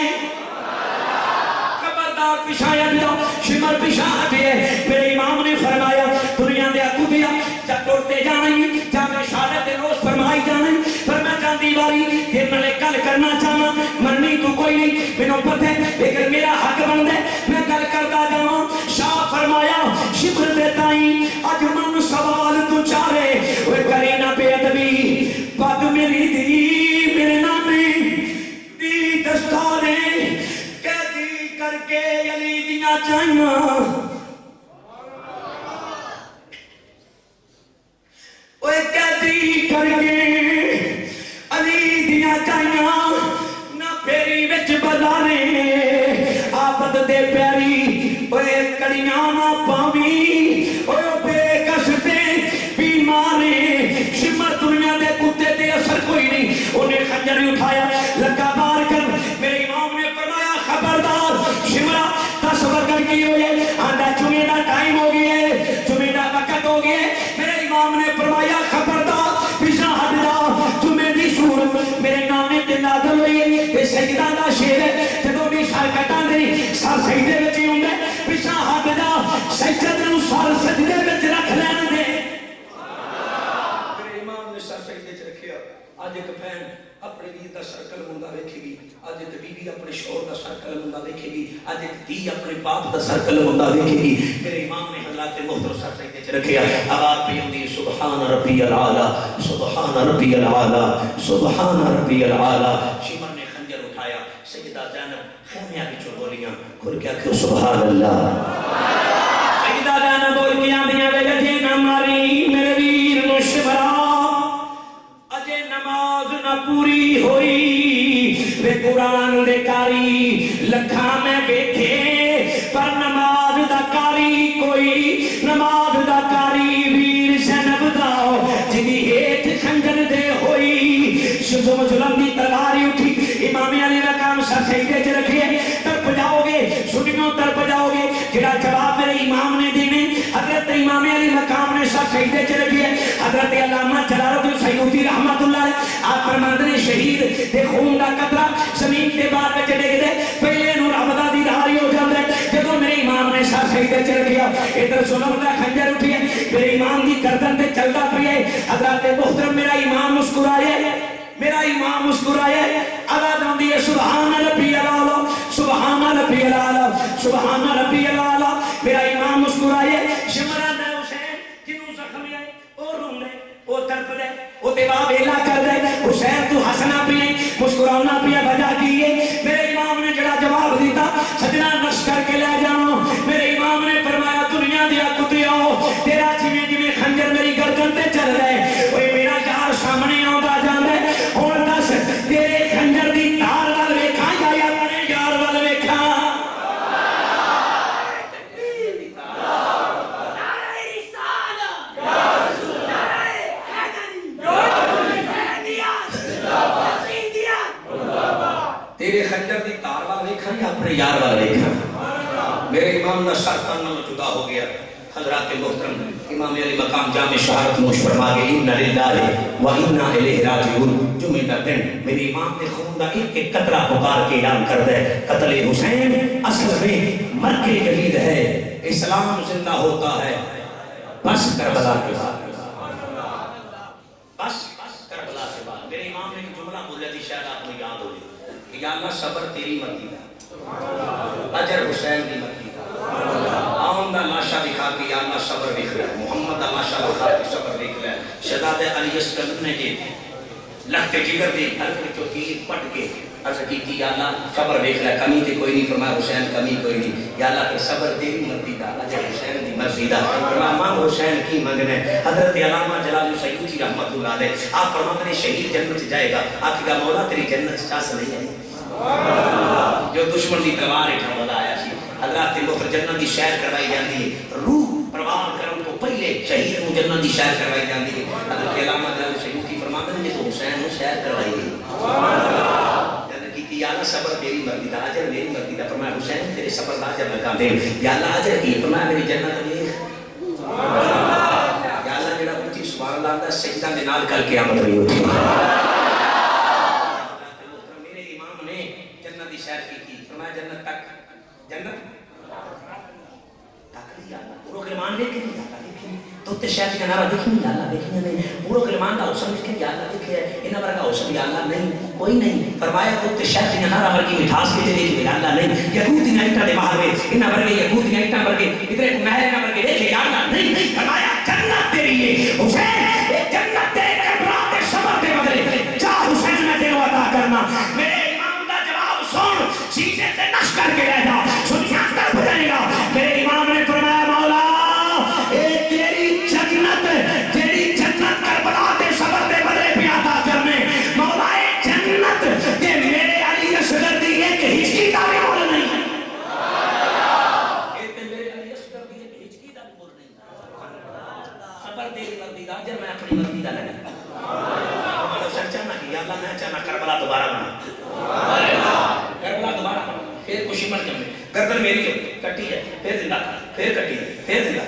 خبردار پیچھے ہٹ جاؤ شمر پیچھے ہٹے میرے امام نے فرمایا دنیا دیا کتیا جا ٹوٹتے جانے جا میں شہادت روز فرمائی جانے پر میں جاندی باری کہ میں کل کرنا چاہنا مننی تو کوئی نہیں مینوں پتہ ہے لیکن میرا حق بن دے میں کل کردا جاواں شاہ فرمایا شکر دے تائیں اج من سوال تو چارے اوے کرے نہ بے ادبی پگ میری دی میرے نانے دی دستارے قیدی کر کے علی دیاں چاہیاں اوے قیدی کر کے علی دیاں چاہیاں نہ پھیری وچ بازارے آپت دے پیاری اوے کڑیاں نہ پاوی اوے بے کس تے بیمارے شمر دنیا دے کتے تے اثر کوئی نہیں انہیں خنجر اٹھایا لگا بار کر میرے امام نے فرمایا خبردار شمرا تصور کی ہوئے آندا جمعے دا ٹائم ہو گیا ہے جمعے دا وقت ہو گیا ہے میرے امام نے فرمایا خبردار پیچھے ہٹ جا جمعے دی صورت میرے نانے تے نازل ہوئی ہے کہ سجدہ دا شیر ہے جدوں بھی سر کٹاں دے سر سجدے وچ ہی ہوندا پیچھے ہٹ جا سجدے نوں سر سجدے وچ رکھ لین دے میرے امام نے سر سجدے وچ رکھیا اج ایک بہن اپنے ویر دا سر کلموندا ویکھے گی اج ایک بیوی اپنے شوہر دا سر کلموندا ویکھے گی اج ایک دھی اپنے باپ دا سر کلموندا ویکھے گی میرے امام نے حضرات محترم سر سجدے وچ رکھیا آواز پہ ہوندی سبحان ربی الاعلی سبحان ربی الاعلی سبحان ربی الاعلی شمر نے خنجر اٹھایا سیدہ زینب خیمے وچوں بولیاں کھل کے آکھو سبحان اللہ سیدہ زینب بول کے آندیاں وے جے نہ ماری میرے ویر نو شمرا اجے نماز نہ پوری ہوئی وے قرآن دے کاری لکھاں میں ویکھے پر نماز دا کاری کوئی نماز دا کاری ویر زینب دا جدی ہیٹھ خنجر دے ہوئی شزم ظلم دی تلواری اٹھی امام علی مقام سر سجدے چ رکھے تڑپ جاؤ گے سنیوں تڑپ جاؤ گے جڑا جواب میرے امام نے دینے حضرت امام علی مقام نے سر سجدے چ رکھے حضرت علامہ جلال الدین سیوطی رحمت اللہ آپ فرماندے نے شہید دے خون دا قطرہ زمین تے بعد وچ ڈگ دے پہلے نور عبدہ دی دھاری ہو جاندے جدوں میرے امام نے سر سجدے چ رکھیا ادھر ظلم دا خنجر اٹھیا میرے امام دی گردن تے چلدا پیا حضرت محترم میرا امام مسکرایا میرا امام مسکرایا آواز آندی ہے سبحان ربی الاعلی سبحان ربی الاعلی سبحان ربی الاعلی میرا امام مسکرایا شمر تے باپ ویلا کر دے حسین تو ہسنا پیا مسکرانا پیا وجہ کی ہے میرے امام نے جڑا جواب دیتا سجنا نش کر کے لے جاؤ میرے امام نے فرمایا دنیا دیا کتیاں تیرا جویں جویں خنجر میری گردن تے چل رہے اوے میرا یار سامنے آندا جاندا ہن دس تیرے خنجر دی تار ول ویکھاں یا اپنے یار ول ویکھاں تیرے خنجر دی تار وال ویکھاں یا اپنے یار وال ویکھاں میرے امام کا سر تن جدا ہو گیا حضرات محترم امام علی مقام جامع شہادت نوش فرما گئے اِنَّا لِلَّهِ وَإِنَّا إِلَيْهِ رَاجِعُونَ جمعہ کا دن میرے امام نے خون کا ایک ایک قطرہ پکار کے اعلان کر دے قتل حسین اصل میں مرگ جدید ہے اسلام زندہ ہوتا ہے بس کربلا کے بعد بس کربلا کے بعد میرے امام نے ایک جملہ بولا تھی شاید آپ کو یاد ہوگی کہ یا اللہ صبر تیری مرضی کا اجر حسین کی مرضی کا آمن دا لاشا دکھا کے یا اللہ صبر دیکھ لے محمد دا لاشا دکھا کے صبر دیکھ لے شہزاد علی اسکندر نے جی لگتے جگر دی ہلکے چوکی پٹ کے عرض کی تھی یا اللہ صبر دیکھ لے کمی تے کوئی نہیں فرمایا حسین کمی کوئی نہیں یا اللہ کہ صبر تیری مرضی کا اجر حسین دی مرضی کا فرمایا ماں حسین کی منگنے حضرت علامہ جلال سیوطی رحمت اللہ علیہ آپ فرماتے ہیں شہید جنت جائے گا آپ کا مولا تیری جنت چاس نہیں ہے جو دشمن دی تلوار اٹھا والا آیا سی حضرات محترم جنت دی سیر کروائی جاتی ہے روح پروان کرن کو پہلے شہید کو جنت دی سیر کروائی جاتی ہے حضرت علامہ جلال سیوطی فرماتے ہیں کہ حسین نے سیر کروائی ہے جنت کی یا اللہ صبر تیری مرضی دا اجر میری مرضی دا فرمایا حسین تیرے صبر دا اجر لگا دے یا اللہ اجر کی فرمایا میری جنت دیکھ یا اللہ جڑا اونچی سبحان اللہ دا سجدہ دے نال کر کے آمد رہی ہوتی تو تے شاید کا نعرہ دیکھیں یا اللہ دیکھیں نہیں پورو کلمان کا حسن دیکھیں یا اللہ دیکھیں انہا برکہ حسن یا اللہ نہیں کوئی نہیں فرمایا تو تے شاید کا نعرہ برکی مٹھاس کے دیکھیں یا اللہ نہیں یہود نیٹا دے باہر میں انہا برکہ یہود نیٹا برکہ ادھر ایک محل نہ برکہ دیکھیں یا اللہ نہیں فرمایا جنت تیری ہے حسین ایک جنت تیرے کربلا دے صبر دے بدلے جا حسین میں تیرے عطا کرنا میرے امام کا جواب سن سینے سے نش کر کے رہ جا سنیاں کر بجائے گا میرے امام نے فرمایا مولا گردن میری کٹی ہے پھر زندہ پھر کٹی ہے پھر زندہ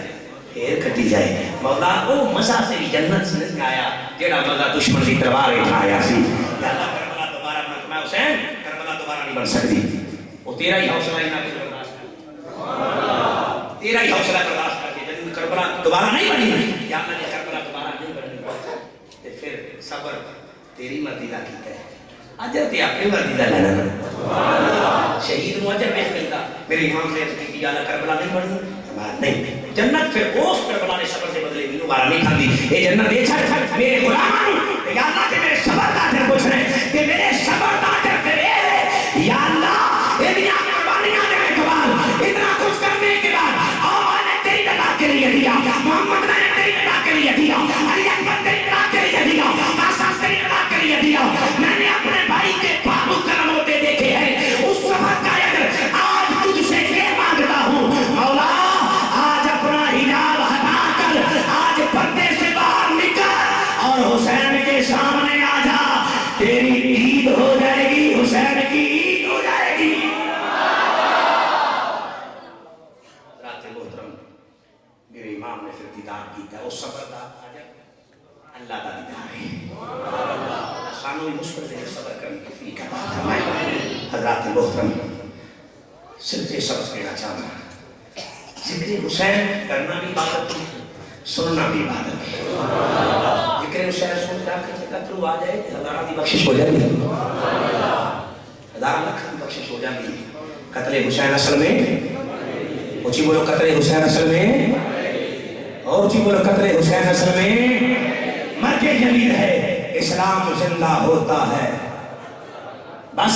پھر کٹی جائے مولا وہ مزہ تیری جنت سے نہیں آیا جیڑا مزہ دشمن کی تلوار اٹھایا سی یا اللہ کربلا دوبارہ بنا فرمایا حسین کربلا دوبارہ نہیں بن سکتی وہ تیرا ہی حوصلہ ہی نہ برداشت تیرا ہی حوصلہ برداشت کر کے جب کربلا دوبارہ نہیں بنی یا اللہ نے کربلا دوبارہ نہیں بنی پھر صبر تیری مرضی کا کیتا ہے اجر تے اپنی مرضی کا لینا شہید مو اجر بیٹھ ملتا میرے امام نے عرض کی یا اللہ کربلا نہیں بنی نہیں جنت پھر اس کربلا نے صبر سے بدلے بھی دوبارہ نہیں کھاندی اے جنت یہ چھڑ میرے غلامان یا اللہ کہ میرے صبر کا اجر پوچھ رہے کہ میرے صبر کا اجر پھر یا اللہ اے دنیا قربانیاں دینے کے بعد اتنا کچھ کرنے کے بعد آقا نے تیری نگاہ کے لیے دیا محمد نے تیری نگاہ کے لیے دیا علی اکبر تیری نگاہ کے لیے دیا قاسم تیری نگاہ کے لیے دیا میں نے اپنے بھائی کے بابو کرم ہوتے دیکھے ہیں اس صبر کا اجر آج تجھ سے یہ مانگتا ہوں مولا آج اپنا حجاب ہٹا کر آج پردے سے باہر نکل اور حسین کے سامنے آ جا تیری عید ہو جائے گی حسین کی عید ہو جائے گی رات محترم میرے امام نے پھر دیدار کیتا اس صبر کا اجر اللہ کا دیدار ہے سانو بھی مشکل سے صبر کرنے کی فی کا بات فرمائے حضرات محترم صرف یہ سبق دینا چاہتا ذکر حسین کرنا بھی عبادت ہے سننا بھی عبادت ہے ذکر حسین سن رہا کہ قتل آ جائے ہزارہ دی بخشش ہو جائے ہزارہ لکھ دی بخشش ہو جائے قتل حسین اصل میں اچھی بولو قتل حسین اصل میں اور اچھی بولو قتل حسین اصل میں مرگ جلیل ہے اسلام زندہ ہوتا ہے. بس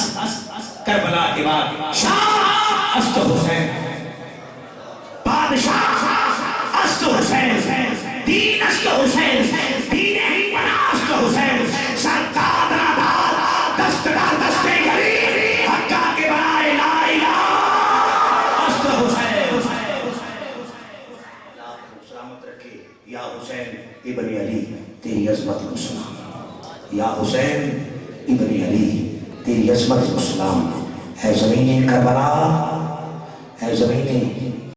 کربلا کے بعد شاہ است حسین، بادشاہ است حسین، دین است حسین، دین حکمراں است حسین، سردار نادار دست در دست غریب حقا کے برائے لا الہ است حسین. سلامت رکھے یا حسین ابن علی تیری عظمت کو سلام، یا حسین ابن علی تیری عظمت کو سلام. ہے زمین کربلا، ہے زمین